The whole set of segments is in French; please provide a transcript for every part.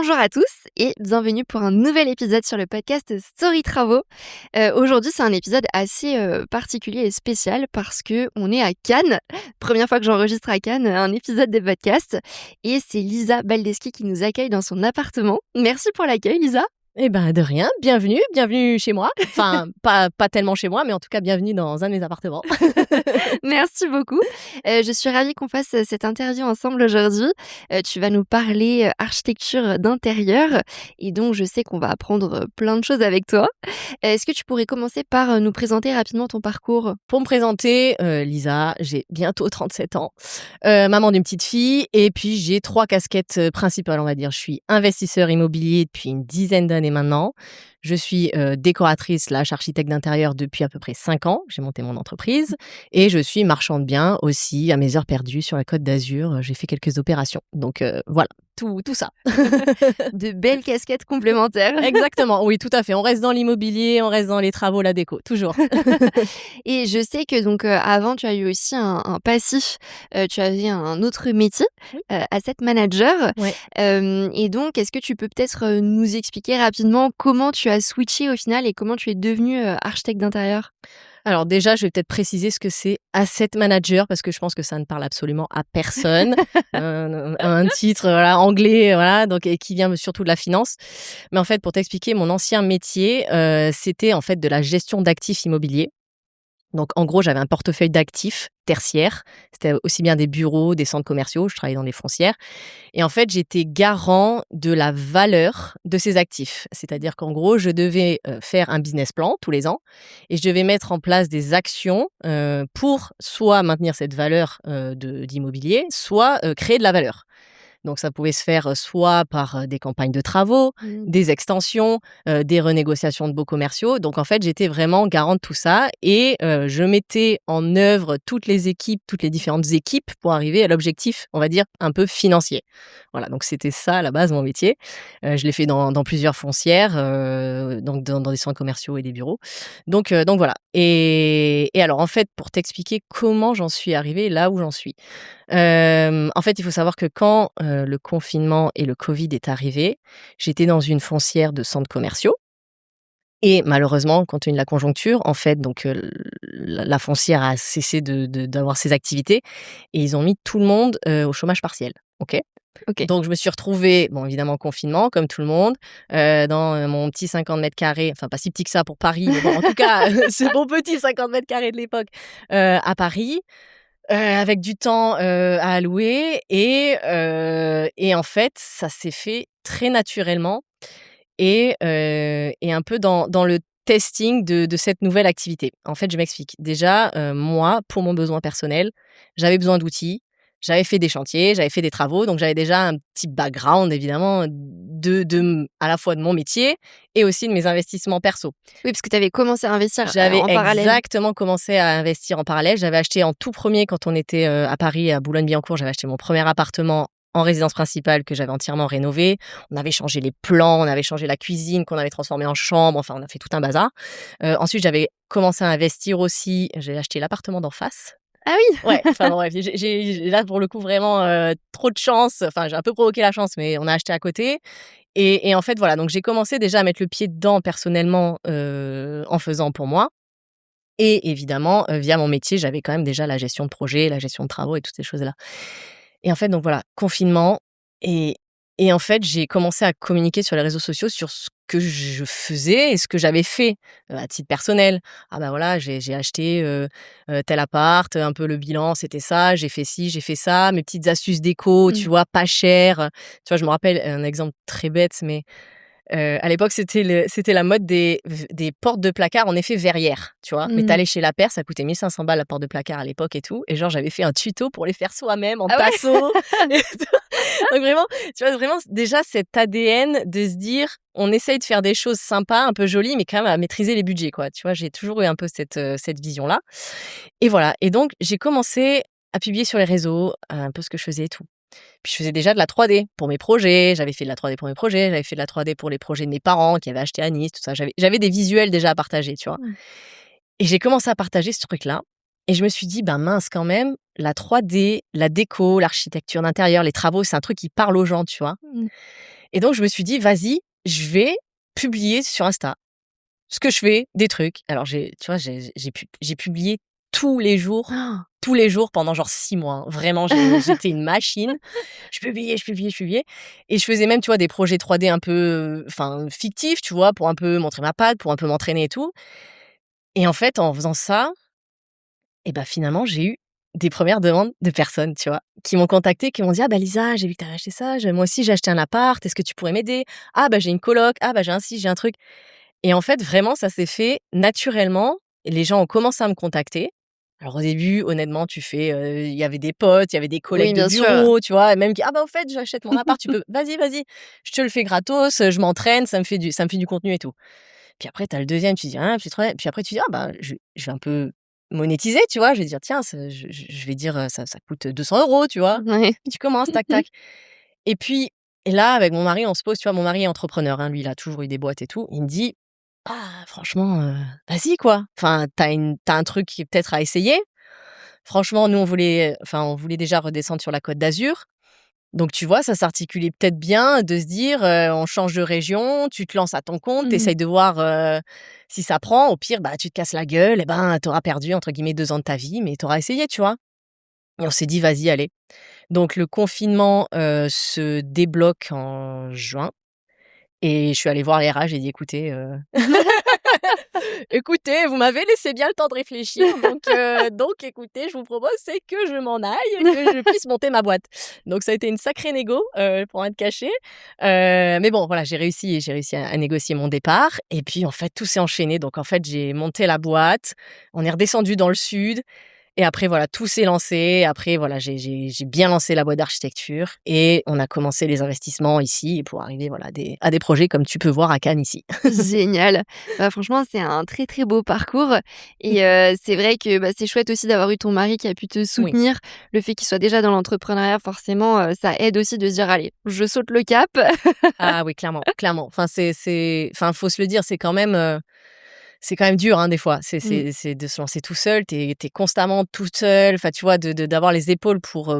Bonjour à tous et bienvenue pour un nouvel épisode sur le podcast Story Travaux. Aujourd'hui, c'est un épisode assez particulier et spécial parce que on est à Cannes. Première fois que j'enregistre à Cannes un épisode de podcast et c'est Lisa Baldeschi qui nous accueille dans son appartement. Merci pour l'accueil, Lisa. Eh ben, de rien. Bienvenue chez moi. Enfin, pas tellement chez moi, mais en tout cas, bienvenue dans un de mes appartements. Merci beaucoup. Je suis ravie qu'on fasse cette interview ensemble aujourd'hui. Tu vas nous parler architecture d'intérieur et donc je sais qu'on va apprendre plein de choses avec toi. Est-ce que tu pourrais commencer par nous présenter rapidement ton parcours? Pour me présenter, Lisa, j'ai bientôt 37 ans, maman d'une petite fille, et puis j'ai 3 casquettes principales, on va dire. Je suis investisseur immobilier depuis une dizaine d'années maintenant. Je suis décoratrice / architecte d'intérieur depuis à peu près 5 ans. J'ai monté mon entreprise. Et je suis marchand de biens aussi, à mes heures perdues sur la Côte d'Azur. J'ai fait quelques opérations. Donc voilà, tout ça. De belles casquettes complémentaires. Exactement, oui, tout à fait. On reste dans l'immobilier, on reste dans les travaux, la déco, toujours. Et je sais que donc avant tu as eu aussi un passif, tu avais un autre métier, Oui. asset manager. Ouais. Et donc est-ce que tu peux peut-être nous expliquer rapidement comment tu as switché au final et comment tu es devenue architecte d'intérieur? Alors déjà, je vais peut-être préciser ce que c'est asset manager parce que je pense que ça ne parle absolument à personne. Un titre voilà, anglais, voilà, donc, et qui vient surtout de la finance. Mais en fait, pour t'expliquer, mon ancien métier, c'était en fait de la gestion d'actifs immobiliers. Donc, en gros, j'avais un portefeuille d'actifs tertiaires. C'était aussi bien des bureaux, des centres commerciaux. Je travaillais dans des foncières. Et en fait, j'étais garant de la valeur de ces actifs. C'est-à-dire qu'en gros, je devais faire un business plan tous les ans et je devais mettre en place des actions pour soit maintenir cette valeur d'immobilier, soit créer de la valeur. Donc ça pouvait se faire soit par des campagnes de travaux, Mmh. des extensions, des renégociations de baux commerciaux. Donc en fait, j'étais vraiment garant de tout ça et je mettais en œuvre toutes les différentes équipes pour arriver à l'objectif, on va dire, un peu financier. Voilà, donc c'était ça à la base mon métier. Je l'ai fait dans plusieurs foncières, donc dans des centres commerciaux et des bureaux. Donc voilà. Et alors en fait, pour t'expliquer comment j'en suis arrivée là où j'en suis. En fait, il faut savoir que quand, le confinement et le covid est arrivé, j'étais dans une foncière de centres commerciaux et malheureusement, compte tenu de la conjoncture, en fait, donc la foncière a cessé d'avoir ses activités et ils ont mis tout le monde, au chômage partiel. OK? OK. Donc je me suis retrouvée, bon évidemment en confinement comme tout le monde, dans, mon petit 50 carrés, enfin pas si petit que ça pour Paris, mais bon en tout cas, c'est mon petit 50 carrés de l'époque, à Paris. Avec du temps, à allouer et en fait, ça s'est fait très naturellement et un peu dans le testing de cette nouvelle activité. En fait, je m'explique. Déjà, moi, pour mon besoin personnel, j'avais besoin d'outils, j'avais fait des chantiers, j'avais fait des travaux, donc j'avais déjà un petit background évidemment à la fois de mon métier et aussi de mes investissements perso. Oui, parce que tu avais commencé à investir, J'avais en parallèle. exactement commencé à investir en parallèle. J'avais acheté en tout premier quand on était, à Paris, à Boulogne-Billancourt, j'avais acheté mon premier appartement en résidence principale que j'avais entièrement rénové. On avait changé les plans, on avait changé la cuisine qu'on avait transformée en chambre, enfin on a fait tout un bazar. Ensuite j'avais commencé à investir aussi, j'ai acheté l'appartement d'en face. Ah oui! Ouais, enfin bon bref, j'ai là pour le coup vraiment, trop de chance, enfin j'ai un peu provoqué la chance mais on a acheté à côté et en fait voilà, donc j'ai commencé déjà à mettre le pied dedans personnellement, en faisant pour moi et évidemment, via mon métier, j'avais quand même déjà la gestion de projet, la gestion de travaux et toutes ces choses-là. Et en fait, donc voilà, confinement et en fait, j'ai commencé à communiquer sur les réseaux sociaux sur ce que je faisais et ce que j'avais fait, à titre personnel. Ah bah voilà, j'ai acheté, tel appart, un peu le bilan, c'était ça, j'ai fait ci, j'ai fait ça, mes petites astuces déco, tu Mmh. vois, pas cher. Tu vois, je me rappelle un exemple très bête, mais à l'époque, c'était la mode des portes de placard en effet verrière, tu vois? Mais Mmh. tu chez Lapeyre, ça coûtait 1 500 balles la porte de placard à l'époque et tout et genre j'avais fait un tuto pour les faire soi-même en Ah ouais? pinceau et tout. Donc vraiment, tu vois, vraiment déjà cet ADN de se dire: «On essaye de faire des choses sympas, un peu jolies, mais quand même à maîtriser les budgets», quoi, tu vois? J'ai toujours eu un peu cette vision-là et voilà et donc j'ai commencé à publier sur les réseaux, un peu ce que je faisais et tout. Puis je faisais déjà de la 3D pour mes projets, j'avais fait de la 3D pour mes projets, j'avais fait de la 3D pour les projets de mes parents qui avaient acheté à Nice, tout ça. J'avais des visuels déjà à partager, tu vois? Mmh. Et j'ai commencé à partager ce truc-là et je me suis dit: «Ben mince quand même, la 3D, la déco, l'architecture d'intérieur, les travaux, c'est un truc qui parle aux gens», tu vois? Mmh. Et donc je me suis dit: «Vas-y, je vais publier sur Insta ce que je fais, des trucs». Alors j'ai publié tous les jours pendant genre 6 mois, hein. Vraiment, j'étais une machine. Je publiais et je faisais même, tu vois, des projets 3D un peu, fictifs, tu vois, pour un peu montrer ma patte, pour un peu m'entraîner et tout. Et en fait, en faisant ça, et bah, finalement, j'ai eu des premières demandes de personnes, tu vois, qui m'ont contactée, qui m'ont dit: «Ah bah Lisa, j'ai vu que tu avais acheté ça, moi aussi j'ai acheté un appart, est-ce que tu pourrais m'aider? Ah bah j'ai une coloc, ah bah j'ai un ci, j'ai un truc». Et en fait, vraiment, ça s'est fait naturellement. Et les gens ont commencé à me contacter. Alors au début, honnêtement, il y avait des potes, il y avait des collègues Oui, de bien sûr. bureau, tu vois? Même qui: «Ah bah au fait, j'achète mon appart, tu peux vas-y, vas-y, je te le fais gratos, je m'entraîne, ça me fait du contenu et tout». Puis après, tu as le deuxième, tu dis: «Ah», puis après tu dis: «Ah bah je vais un peu monétiser», tu vois? Je vais dire: «Tiens, ça», je vais dire, «Ça coûte 200 €», tu vois? Ouais. Puis tu commences, tac, tac. Et puis et là, avec mon mari, on se pose, tu vois? Mon mari est entrepreneur, hein, lui, il a toujours eu des boîtes et tout. Il me dit: «Ah franchement, vas-y quoi. Enfin, t'as un truc qui est peut-être à essayer». Franchement, nous, on voulait déjà redescendre sur la Côte d'Azur. Donc tu vois, ça s'articulait peut-être bien de se dire, on change de région, tu te lances à ton compte, tu Mmh. essayes de voir, si ça prend. Au pire, bah, tu te casses la gueule et ben, tu auras perdu entre guillemets 2 ans de ta vie, mais tu auras essayé, tu vois? Et on s'est dit: «Vas-y, allez». Donc le confinement, se débloque en juin et je suis allée voir les RH, j'ai dit: «Écoutez, écoutez, vous m'avez laissé bien le temps de réfléchir, donc écoutez, je vous propose, c'est que je m'en aille, que je puisse monter ma boîte». Donc ça a été une sacrée négo, pour rien te cacher, mais bon, voilà, j'ai réussi à négocier mon départ et puis, en fait, tout s'est enchaîné. Donc en fait, j'ai monté la boîte, on est redescendu dans le sud et après voilà, tout s'est lancé. Après voilà, j'ai bien lancé la boîte d'architecture et on a commencé les investissements ici pour arriver, voilà, à des projets comme tu peux voir à Cannes ici. Génial. Bah, franchement, c'est un très, très beau parcours et c'est vrai que, bah, c'est chouette aussi d'avoir eu ton mari qui a pu te Oui. soutenir. Le fait qu'il soit déjà dans l'entrepreneuriat, forcément, ça aide aussi de se dire: «Allez, je saute le cap». Ah oui, clairement, clairement. Faut se le dire, c'est quand même dur, hein, des fois. Mmh. C'est de se lancer tout seul. T'es es constamment toute seule. Enfin, tu vois, d'avoir les épaules pour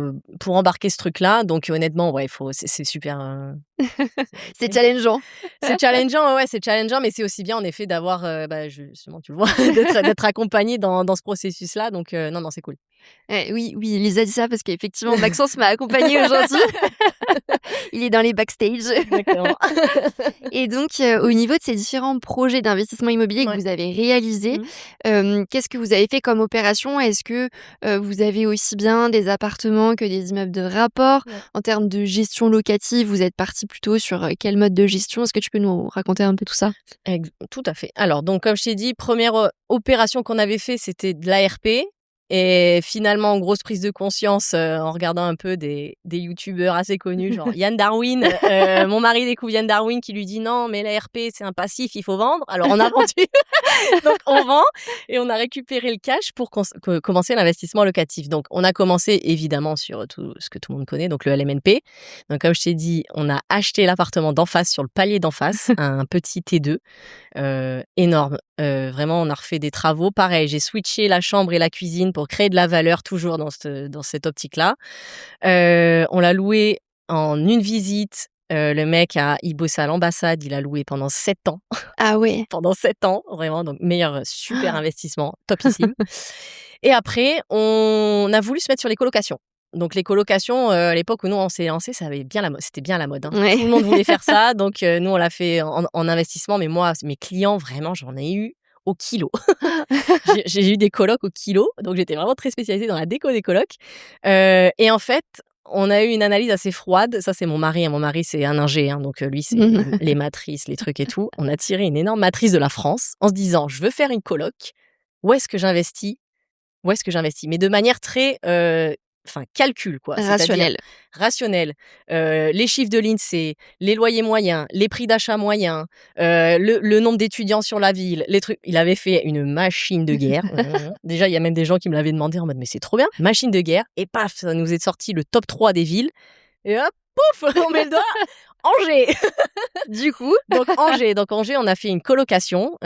embarquer ce truc-là. Donc honnêtement, ouais, c'est super, C'est challengeant. c'est challengeant, ouais, c'est challengeant, mais c'est aussi bien en effet d'avoir, justement, tu le vois, d'être accompagné dans ce processus-là. Donc non, non, c'est cool. Oui, oui, Lisa dit ça parce qu'effectivement Maxence m'a accompagnée aujourd'hui. Il est dans les backstage. Exactement. Et donc, au niveau de ces différents projets d'investissement immobilier que Ouais. vous avez réalisés, Mmh. qu'est-ce que vous avez fait comme opération? Est-ce que, vous avez aussi bien des appartements que des immeubles de rapport? Ouais. En termes de gestion locative, vous êtes partis plutôt sur, quel mode de gestion? Est-ce que tu peux nous raconter un peu tout ça? Tout à fait. Alors donc comme je t'ai dit, première re opération qu'on avait fait, c'était de l'ARP et finalement, grosse prise de conscience, en regardant un peu des youtubeurs assez connus, genre Yann Darwin. Mon mari découvre Yann Darwin qui lui dit: «Non, mais l'ARP, c'est un passif, il faut vendre». Alors on a vendu, donc on vend et on a récupéré le cash pour commencer l'investissement locatif. Donc on a commencé évidemment sur tout ce que tout le monde connaît, donc le LMNP. Donc comme je t'ai dit, on a acheté l'appartement d'en face, sur le palier d'en face, un petit T2. Énorme, vraiment on a refait des travaux. Pareil, j'ai switché la chambre et la cuisine pour créer de la valeur toujours dans cette optique-là. On l'a loué en une visite, le mec il bossait à l'ambassade, il a loué pendant 7 ans. Ah ouais. Pendant 7 ans, vraiment, donc meilleur, super investissement, topissime. Et après, on a voulu se mettre sur les colocations. Donc les colocations, à l'époque où nous on s'est lancés, c'était bien la mode, hein. Ouais. Tout le monde voulait faire ça, donc nous on l'a fait en investissement, mais moi, mes clients, vraiment, j'en ai eu au kilo. J'ai eu des colocs au kilo, donc j'étais vraiment très spécialisée dans la déco des colocs. Et en fait, on a eu une analyse assez froide. Ça, c'est mon mari, hein. Mon mari, c'est un ingé, hein, donc lui, c'est les matrices, les trucs et tout. On a tiré une énorme matrice de la France en se disant: «Je veux faire une coloc. Où est-ce que j'investis? Où est-ce que j'investis?» Mais de manière très, calcul, quoi. C'est-à-dire Rationnel. rationnel, les chiffres de l'INSEE, les loyers moyens, les prix d'achat moyens, le nombre d'étudiants sur la ville, les trucs. Il avait fait une machine de guerre. Déjà, il y a même des gens qui me l'avaient demandé en mode: «Mais c'est trop bien!» Machine de guerre et paf, ça nous est sorti le top 3 des villes et hop, pouf, on met le doigt, Angers. Du coup, Donc Angers, on a fait une colocation,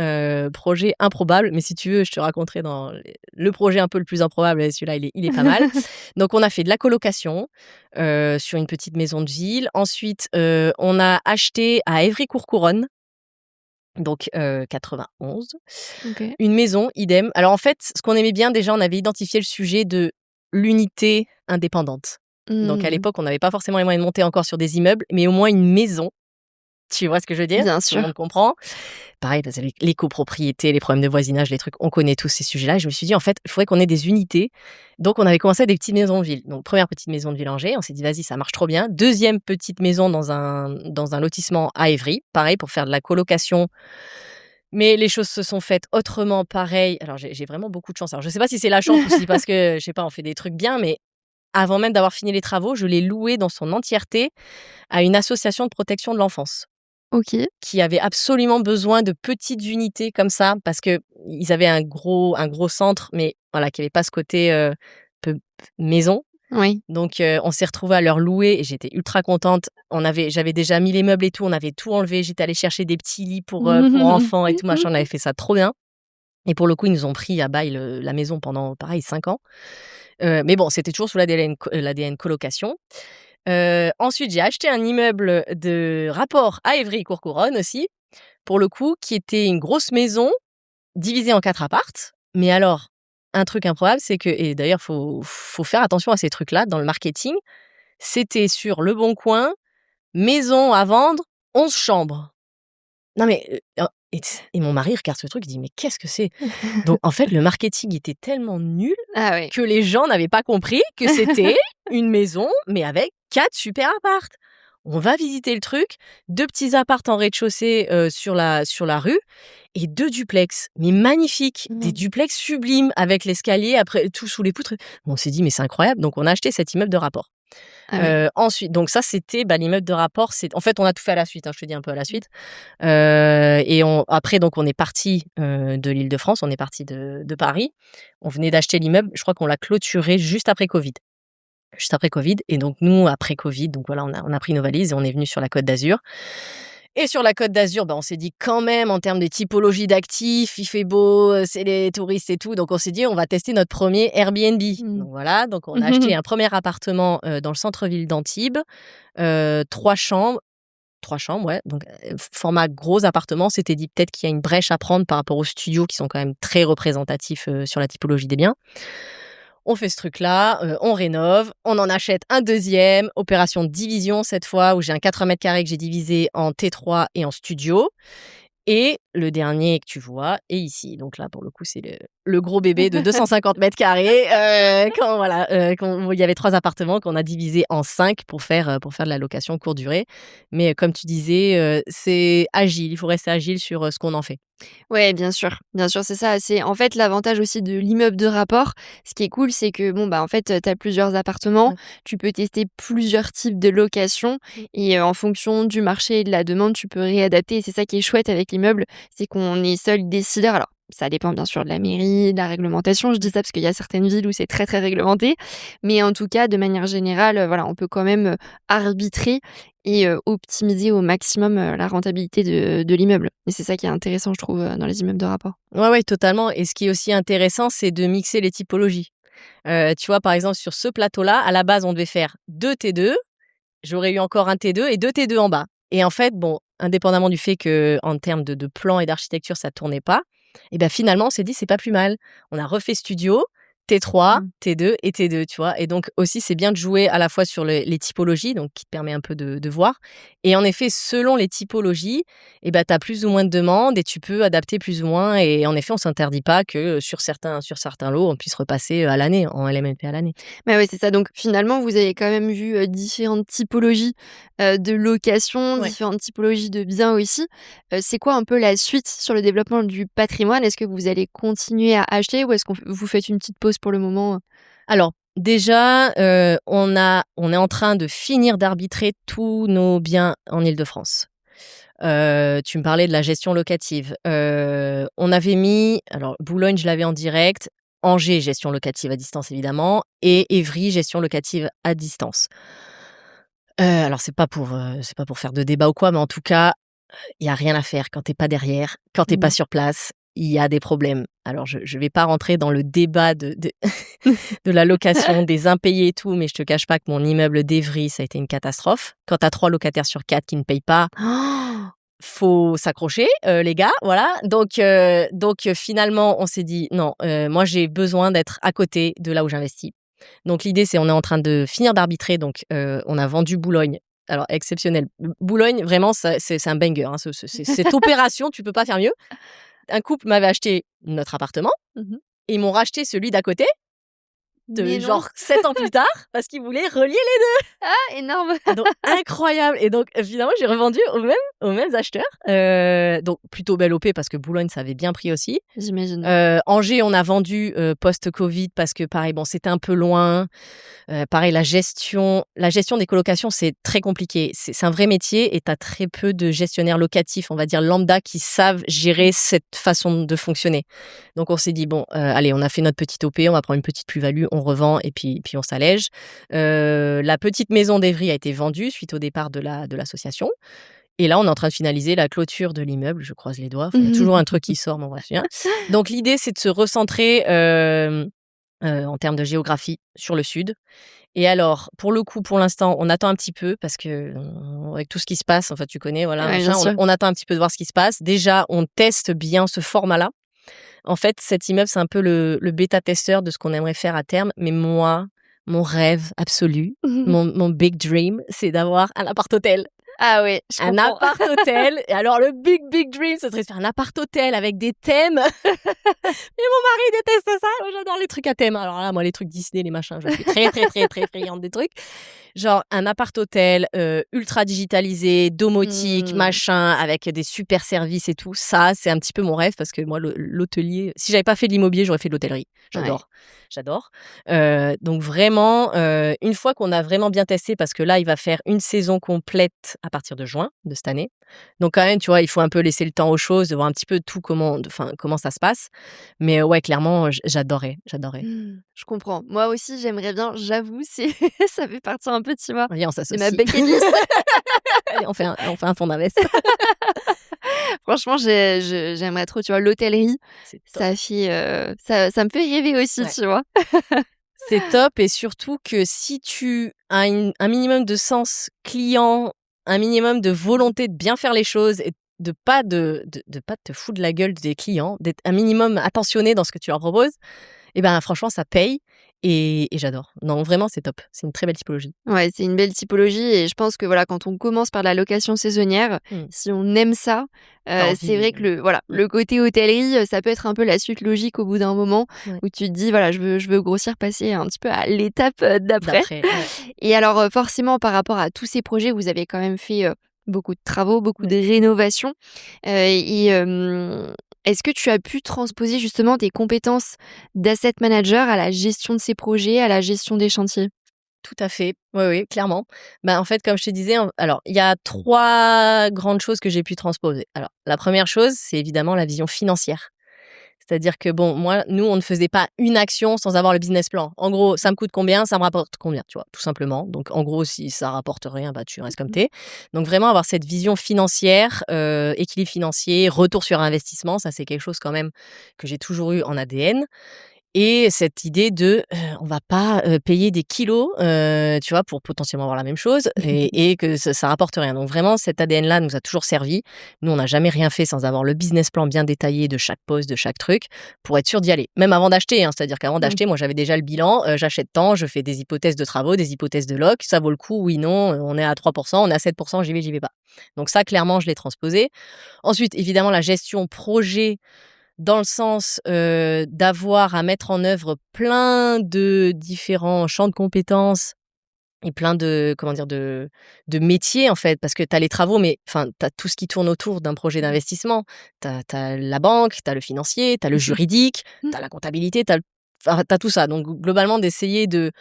projet improbable, mais si tu veux, je te raconterai dans le projet un peu le plus improbable, et celui-là, il est pas mal. Donc on a fait de la colocation, sur une petite maison de ville. Ensuite, on a acheté à Évry-Courcouronnes, donc 91, OK. une maison, idem. Alors en fait, ce qu'on aimait bien déjà, on avait identifié le sujet de l'unité indépendante. Donc à Mmh. l'époque, on n'avait pas forcément les moyens de monter encore sur des immeubles, mais au moins une maison. Tu vois ce que je veux dire? Bien Tout le sûr. monde comprend. Pareil, parce que les copropriétés, les problèmes de voisinage, les trucs, on connaît tous ces sujets-là. Et je me suis dit, en fait, il faudrait qu'on ait des unités. Donc, on avait commencé avec des petites maisons de ville. Donc, première petite maison de ville Angers, on s'est dit, vas-y, ça marche trop bien. Deuxième petite maison dans un lotissement à Évry, pareil, pour faire de la colocation. Mais les choses se sont faites autrement, pareil. Alors, j'ai vraiment beaucoup de chance. Alors, je sais pas si c'est la chance ou si parce que, je sais pas, on fait des trucs bien, mais avant même d'avoir fini les travaux, je l'ai loué dans son entièreté à une association de protection de l'enfance OK. qui avaient absolument besoin de petites unités comme ça, parce qu'ils avaient un gros centre, mais voilà, qui avait pas ce côté, peu maison. Oui. Donc on s'est retrouvés à leur louer et j'étais ultra contente. J'avais déjà mis les meubles et tout, on avait tout enlevé. J'étais allée chercher des petits lits pour enfants et tout machin, on avait fait ça trop bien et pour le coup, ils nous ont pris à bail la maison pendant, pareil, 5 ans. Mais bon, c'était toujours sous l'ADN colocation. Ensuite, j'ai acheté un immeuble de rapport à Évry-Courcouronnes aussi, pour le coup, qui était une grosse maison divisée en 4 appartes. Mais alors, un truc improbable, c'est que et d'ailleurs, faut faire attention à ces trucs-là dans le marketing, c'était sur Leboncoin, maison à vendre, 11 chambres. Non mais, et mon mari regarde ce truc, il dit: «Mais qu'est-ce que c'est?» Donc en fait, le marketing était tellement nul Ah ouais. que les gens n'avaient pas compris que c'était une maison, mais avec 4 super apparts. On va visiter le truc, 2 petits apparts en rez-de-chaussée, sur la rue et 2 duplex, mais magnifiques, des Mmh. duplex sublimes avec l'escalier après tout sous les poutres. On s'est dit: «Mais c'est incroyable», donc on a acheté cet immeuble de rapport. Ah oui. Ensuite donc ça c'était, l'immeuble de rapport, c'est en fait, on a tout fait à la suite, hein, je te dis un peu à la suite. Et après donc on est partis, de l'Île-de-France, on est partis de Paris. On venait d'acheter l'immeuble, je crois qu'on l'a clôturé juste après Covid. Juste après Covid et donc nous, après Covid, donc voilà, on a pris nos valises et on est venus sur la Côte d'Azur. Et sur la Côte d'Azur, on s'est dit quand même en termes de typologie d'actifs, il fait beau, c'est les touristes et tout, donc on s'est dit: «On va tester notre premier Airbnb». Mmh. Donc voilà, donc on a acheté un premier appartement, dans le centre-ville d'Antibes, 3 chambres. 3 chambres, ouais, donc format gros appartement. On s'était dit peut-être qu'il y a une brèche à prendre par rapport aux studios qui sont quand même très représentatifs, sur la typologie des biens. On fait ce truc-là, on rénove, on en achète un deuxième, opération de division cette fois où j'ai un 80 m² que j'ai divisé en T3 et en studio. Et le dernier que tu vois est ici. Donc là, pour le coup, c'est le gros bébé de 250 m², quand voilà, où il y avait 3 appartements qu'on a divisés en 5 pour faire de la location courte durée. Mais comme tu disais, c'est agile, il faut rester agile sur, ce qu'on en fait. Ouais, bien sûr, c'est ça. C'est en fait l'avantage aussi de l'immeuble de rapport. Ce qui est cool, c'est que bon, bah, en fait, tu as plusieurs appartements, Ouais. tu peux tester plusieurs types de locations et en fonction du marché et de la demande, tu peux réadapter et c'est ça qui est chouette avec l'immeuble, c'est qu'on est seul décideur. Alors, ça dépend bien sûr de la mairie, de la réglementation. Je dis ça parce qu'il y a certaines villes où c'est très, très réglementé, mais en tout cas, de manière générale, voilà, on peut quand même, arbitrer et optimiser au maximum, la rentabilité de l'immeuble et c'est ça qui est intéressant, je trouve, dans les immeubles de rapport. Ouais, ouais, totalement et ce qui est aussi intéressant, c'est de mixer les typologies. Tu vois, par exemple, sur ce plateau-là, à la base, on devait faire 2 T2. J'aurais eu encore un T2 et 2 T2 en bas. Et en fait, bon, indépendamment du fait qu'en termes de plan et d'architecture, ça tournait pas, et ben finalement, on s'est dit: «C'est pas plus mal». On a refait studio, T3, Mmh. T2 et T2, tu vois? Et donc aussi, c'est bien de jouer à la fois sur les typologies, donc qui te permet un peu de voir. Et en effet, selon les typologies, et ben tu as plus ou moins de demandes et tu peux adapter plus ou moins et en effet, on s'interdit pas que, sur certains lots, on puisse repasser, à l'année, en LMNP à l'année. Bah, ouais, c'est ça donc finalement, vous avez quand même vu, différentes typologies, de location, Ouais. différentes typologies de biens aussi. C'est quoi un peu la suite sur le développement du patrimoine? Est-ce que vous allez continuer à acheter ou est-ce qu'on vous faites une petite pause pour le moment? Alors, déjà, on est en train de finir d'arbitrer tous nos biens en Île-de-France. Tu me parlais de la gestion locative. On avait mis alors Boulogne, je l'avais en direct, Angers, gestion locative à distance évidemment et Évry, gestion locative à distance. Alors c'est pas pour faire de débat ou quoi, mais en tout cas, il y a rien à faire quand tu es pas derrière, quand tu es pas Mmh. sur place, il y a des problèmes. Alors je vais pas rentrer dans le débat de de la location, des impayés et tout, mais je te cache pas que mon immeuble d'Evry, ça a été une catastrophe. Quand tu as 3 locataires sur 4 qui ne payent pas, faut s'accrocher, les gars, voilà. Donc finalement, on s'est dit: «Non, moi j'ai besoin d'être à côté de là où j'investis». Donc l'idée, c'est on est en train de finir d'arbitrer, donc on a vendu Boulogne. Alors exceptionnel. Boulogne, vraiment, ça c'est un banger, hein, cette opération, tu peux pas faire mieux. Un couple m'avait acheté notre appartement Mmh. et ils m'ont racheté celui d'à côté, de Mais non! genre 7 ans plus tard, parce qu'ils voulaient relier Ah énorme! donc incroyable et donc finalement j'ai revendu aux mêmes acheteurs, donc plutôt belle OP parce que Boulogne ça avait bien pris aussi. J'imagine. Angers on a vendu, post-Covid parce que pareil bon c'était un peu loin. Pareil, la gestion des colocations, c'est très compliqué. C'est un vrai métier et tu as très peu de gestionnaires locatifs, on va dire lambda, qui savent gérer cette façon de fonctionner. Donc on s'est dit: «Bon, allez, on a fait notre petite OP, on va prendre une petite plus-value, on revend et puis on s'allège». La petite maison d'Evry a été vendue suite au départ de l'association et là, on est en train de finaliser la clôture de l'immeuble. Je croise les doigts. Enfin, il y a toujours un truc qui sort, mais bref, rien. Donc l'idée, c'est de se recentrer, en termes de géographie sur le sud. Et alors, pour le coup, pour l'instant, on attend un petit peu parce que, avec tout ce qui se passe, enfin, tu connais, voilà, Ouais, bien machin, sûr. on attend un petit peu de voir ce qui se passe. Déjà, on teste bien ce format-là. En fait, cet immeuble, c'est un peu le bêta-testeur de ce qu'on aimerait faire à terme. Mais moi, mon rêve absolu, mon big dream, c'est d'avoir un appart-hôtel. Ah ouais, je Un comprends. appart-hôtel. Et alors, le big, big dream, ce serait de faire un appart-hôtel avec des thèmes. Et mon mari déteste ça. Moi, j'adore les trucs à thème. Alors là, moi, les trucs Disney, les machins, je suis très, très, très, très friande des trucs. Genre un appart-hôtel ultra digitalisé, domotique, Mmh. machin, avec des super services et tout. Ça, c'est un petit peu mon rêve parce que moi, l'hôtelier, si j'avais pas fait de l'immobilier, j'aurais fait de l'hôtellerie. Ouais. J'adore. J'adore. Donc vraiment, une fois qu'on a vraiment bien testé, parce que là, il va faire une saison complète à partir de juin de cette année. Donc quand même, tu vois, il faut un peu laisser le temps aux choses, de voir un petit peu tout comment ça se passe. Mais ouais, clairement, j'adorais, j'adorais. Je comprends. Moi aussi, j'aimerais bien, j'avoue, c'est ça fait partie un peu, tu vois, Viens, on de ma s'associe. bucket list. Allez, on fait un fonds d'invest. Franchement, j'aimerais trop, tu vois, l'hôtellerie, C'est top. ça me fait rêver aussi, Ouais. tu vois? C'est top et surtout que si tu as un minimum de sens client, un minimum de volonté de bien faire les choses et de pas te foutre de la gueule des clients, d'être un minimum attentionné dans ce que tu leur proposes, et ben franchement ça paye et j'adore. Non, vraiment c'est top. C'est une très belle typologie. Ouais, c'est une belle typologie et je pense que, voilà, quand on commence par la location saisonnière, Mmh. si on aime ça, Tu c'est vrai envie, que voilà, mmh, le côté hôtellerie, ça peut être un peu la suite logique au bout d'un moment ouais. où tu te dis: «Voilà, je veux grossir, passer un petit peu à l'étape, d'après». D'après, ouais, Et alors, forcément, par rapport à tous ces projets, vous avez quand même fait, beaucoup de travaux, beaucoup de ouais. rénovations, est-ce que tu as pu transposer justement tes compétences d'asset manager à la gestion de ces projets, à la gestion des chantiers? Tout à fait. Oui, oui, clairement. Bah, en fait, comme je te disais, alors, il y a 3 grandes choses que j'ai pu transposer. Alors, la première chose, c'est évidemment la vision financière. C'est-à-dire que bon, nous, on ne faisait pas une action sans avoir le business plan. En gros, ça me coûte combien, ça me rapporte combien, tu vois? Tout simplement. Donc en gros, si ça rapporte rien, bah, tu restes comme tu es. Donc vraiment avoir cette vision financière, équilibre financier, retour sur investissement, ça, c'est quelque chose quand même que j'ai toujours eu en ADN. Et cette idée de, on va pas, payer des kilos, tu vois, pour potentiellement avoir la même chose et que ça rapporte rien. Donc vraiment cet ADN-là nous a toujours servi. Nous, on n'a jamais rien fait sans avoir le business plan bien détaillé de chaque poste, de chaque truc, pour être sûr d'y aller. Même avant d'acheter, hein, c'est-à-dire qu'avant Mmh. d'acheter, moi, j'avais déjà le bilan, j'achète tant, je fais des hypothèses de travaux, des hypothèses de loc, ça vaut le coup, oui, non, on est à 3, on est à 7, j'y vais pas. Donc ça, clairement, je l'ai transposé. Ensuite, évidemment, la gestion projet dans le sens, d'avoir à mettre en œuvre plein de différents champs de compétences et plein de, comment dire? De métiers, en fait. Parce que tu as les travaux, mais enfin, tu as tout ce qui tourne autour d'un projet d'investissement. Tu as la banque, tu as le financier, tu as le juridique, tu as la comptabilité, enfin, tu as tout ça. Donc globalement, d'essayer de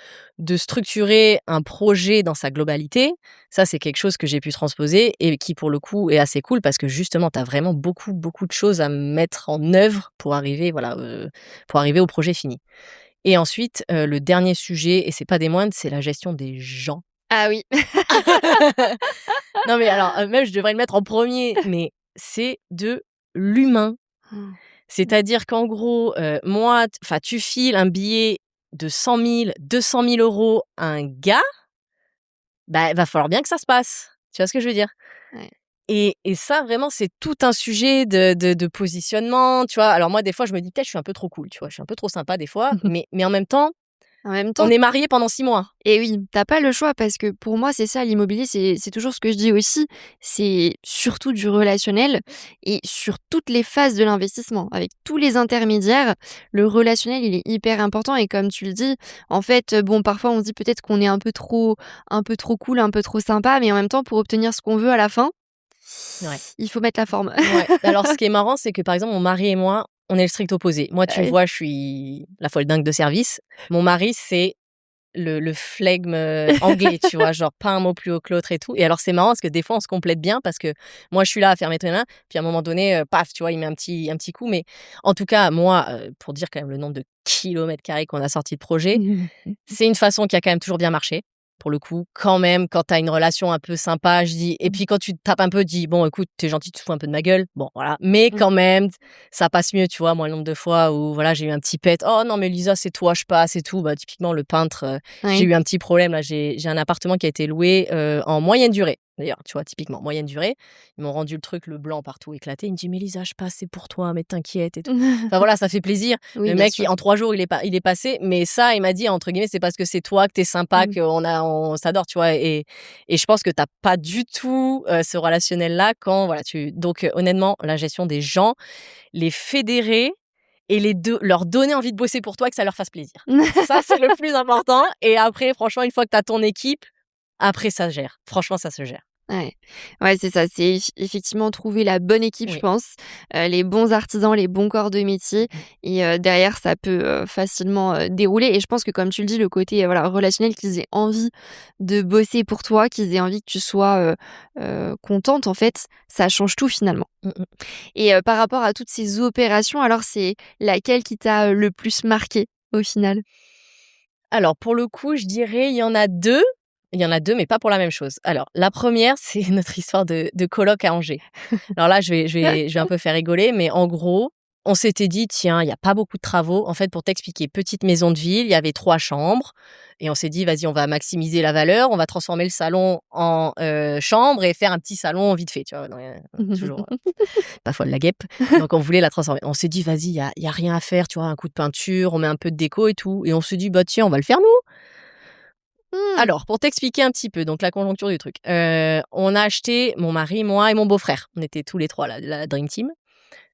structurer un projet dans sa globalité, ça, c'est quelque chose que j'ai pu transposer et qui, pour le coup, est assez cool parce que justement, tu as vraiment beaucoup, beaucoup de choses à mettre en œuvre pour arriver, voilà, pour arriver au projet fini. Et ensuite, le dernier sujet et c'est pas des moindres, c'est la gestion des gens. Ah oui. Non, mais alors, même je devrais le mettre en premier, mais c'est de l'humain. C'est-à-dire qu'en gros, moi, enfin, tu files un billet de 100 000, 200 000 € à un gars, bah, va falloir bien que ça se passe. Tu vois ce que je veux dire? Ouais. Et ça vraiment, c'est tout un sujet de positionnement, tu vois? Alors moi, des fois, je me dis: «Peut-être je suis un peu trop cool», tu vois? Je suis un peu trop sympa des fois, mais en même temps, En même on temps est mariés pendant 6 mois. et oui, t'as pas le choix parce que pour moi, c'est ça l'immobilier, c'est toujours ce que je dis aussi, c'est surtout du relationnel et sur toutes les phases de l'investissement. Avec tous les intermédiaires, le relationnel, il est hyper important et comme tu le dis, en fait, bon, parfois on se dit peut-être qu'on est un peu trop cool, un peu trop sympa, mais en même temps, pour obtenir ce qu'on veut à la fin, Ouais. il faut mettre la forme. Ouais. Alors ce qui est marrant, c'est que, par exemple, mon mari et moi, on est le strict opposé. Moi, tu me Ouais. vois, je suis la folle dingue de service. Mon mari, c'est le flegme, anglais, tu vois? Genre pas un mot plus haut que l'autre et tout. Et alors c'est marrant parce que des fois on se complète bien parce que moi je suis là à faire mes trucs, puis à un moment donné, paf, tu vois, il met un petit coup. Mais en tout cas, moi, pour dire quand même le nombre de kilomètres carrés qu'on a sortis de projet, c'est une façon qui a quand même toujours bien marché. Pour le coup, quand même, quand tu as une relation un peu sympa, je dis, et puis quand tu te tapes un peu, dis: «Bon écoute, tu es gentil, tu te fous un peu de ma gueule». Bon voilà, mais Mmh. quand même, ça passe mieux, tu vois? Moi, le nombre de fois où voilà, j'ai eu un petit pet: «Oh non mais Lisa, c'est toi, je passe et tout». Bah typiquement le peintre, j'ai Oui. eu un petit problème là, j'ai un appartement qui a été loué, en moyenne durée. D'ailleurs, tu vois, typiquement moyenne durée. Ils m'ont rendu le truc, le blanc partout éclaté. Il me dit: «Mais Lisa, je passe, c'est pour toi, mais t'inquiète et tout». Enfin voilà, ça fait plaisir. Oui, Le bien mec, sûr. en 3 jours, il est passé, mais ça, il m'a dit, entre guillemets: «C'est parce que c'est toi, que t'es sympa, Mmh. on s'adore», tu vois? Et je pense que t'as pas du tout, ce relationnel-là quand voilà, donc honnêtement, la gestion des gens, les fédérer et leur donner envie de bosser pour toi et que ça leur fasse plaisir. Ça, c'est le plus important. Et après, franchement, une fois que t'as ton équipe, après ça se gère. Franchement, ça se gère. Ouais. Ouais, c'est ça, c'est effectivement trouver la bonne équipe, je Oui. pense, les bons artisans, les bons corps de métier Mmh. et derrière ça peut, facilement, dérouler et je pense que comme tu le dis, le côté, voilà, relationnel, qu'ils aient envie de bosser pour toi, qu'ils aient envie que tu sois, contente, en fait, ça change tout finalement Mmh mh. et par rapport à toutes ces opérations, alors c'est laquelle qui t'a, le plus marquée, au final? Alors pour le coup, je dirais, il y en a 2. Il y en a 2, mais pas pour la même chose. Alors la première, c'est notre histoire de coloc à Angers. Alors là, je vais un peu faire rigoler, mais en gros, on s'était dit: «Tiens, il y a pas beaucoup de travaux». En fait, pour t'expliquer, petite maison de ville, il y avait 3 chambres et on s'est dit: «Vas-y, on va maximiser la valeur, on va transformer le salon en, chambre et faire un petit salon vite fait», tu vois? Toujours, pas folle la guêpe. Donc on voulait la transformer. On s'est dit: «Vas-y, il y a rien à faire, tu vois? Un coup de peinture, on met un peu de déco et tout», et on se dit: «Bah tiens, on va le faire nous». Mmh. Alors, pour t'expliquer un petit peu, donc la conjoncture du truc, on a acheté, mon mari, moi et mon beau-frère. On était tous les 3 la dream team.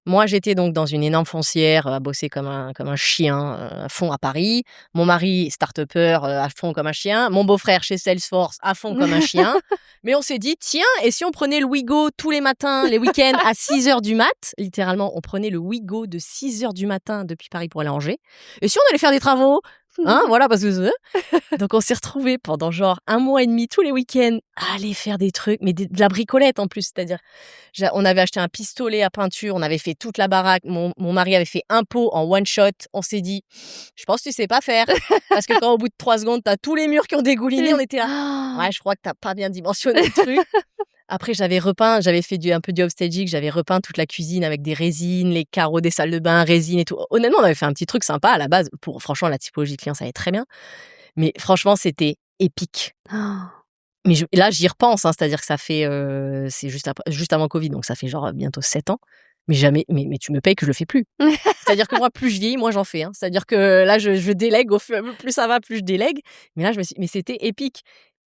Moi, j'étais donc dans une énorme foncière, à bosser comme un chien, à fond à Paris. Mon mari, start-upper, à fond comme un chien. Mon beau-frère chez Salesforce, à fond comme un chien. Mais on s'est dit: «Tiens, et si on prenait le Ouigo tous les matins, les week-ends à 6 heures du mat?» Littéralement, on prenait le Ouigo de 6 heures du matin depuis Paris pour aller à Angers. «Et si on allait faire des travaux?» Hein, voilà, parce que donc on s'est retrouvés pendant genre 1 mois et demi tous les week-ends à aller faire des trucs, mais de la bricolette en plus. C'est-à-dire, on avait acheté un pistolet à peinture, on avait fait toute la baraque. Mon mari avait fait un pot en one shot. On s'est dit: «Je pense que tu sais pas faire». Parce que quand au bout de 3 secondes, tu as tous les murs qui ont dégouliné, on était là: «Ouais, je crois que tu as pas bien dimensionné le truc». Après, j'avais fait un peu du upstaging, j'avais repeint toute la cuisine avec des résines, les carreaux des salles de bain, résine et tout. Honnêtement, on avait fait un petit truc sympa à la base. Pour franchement, la typologie de clients, ça allait très bien. Mais franchement, c'était épique. Mais là, j'y repense, hein, c'est-à-dire que ça fait, c'est juste avant Covid, donc ça fait genre, bientôt 7 ans. Mais jamais, mais tu me payes que je le fais plus. C'est-à-dire que moi, plus je vieillis, moins j'en fais, hein. C'est-à-dire que là, je délègue plus ça va, plus je délègue. Mais là, mais c'était épique.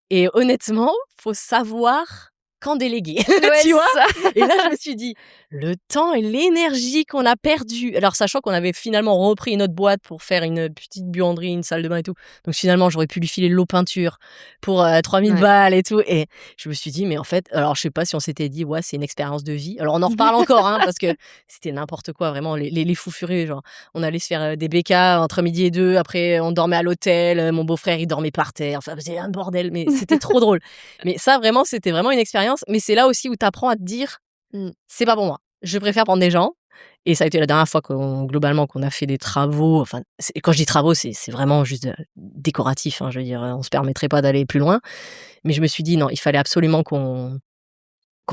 Et honnêtement, faut savoir quand déléguer, Ouais, tu vois? c'est ça. Et là, je me suis dit: «Le temps et l'énergie qu'on a perdu», alors sachant qu'on avait finalement repris une autre boîte pour faire une petite buanderie, une salle de bain et tout. Donc finalement, j'aurais pu lui filer l'eau peinture pour, 3 000 Ouais. balles et tout. Et je me suis dit: «Mais en fait», alors je sais pas si on s'était dit: «Ouais, c'est une expérience de vie». Alors on en reparle encore, hein, parce que c'était n'importe quoi, vraiment les fous furieux, genre on allait se faire, des bécas entre midi et 2. Après on dormait à l'hôtel, mon beau-frère il dormait par terre, enfin c'était un bordel, mais c'était trop drôle. Mais ça vraiment, c'était vraiment une expérience, mais c'est là aussi où tu apprends à te dire: Mmh. «C'est pas pour moi. Je préfère prendre des gens Et ça a été la dernière fois globalement, qu'on a fait des travaux. Enfin, quand je dis travaux, c'est vraiment juste décoratif, hein, je veux dire, on se permettrait pas d'aller plus loin. Mais je me suis dit: «Non, il fallait absolument qu'on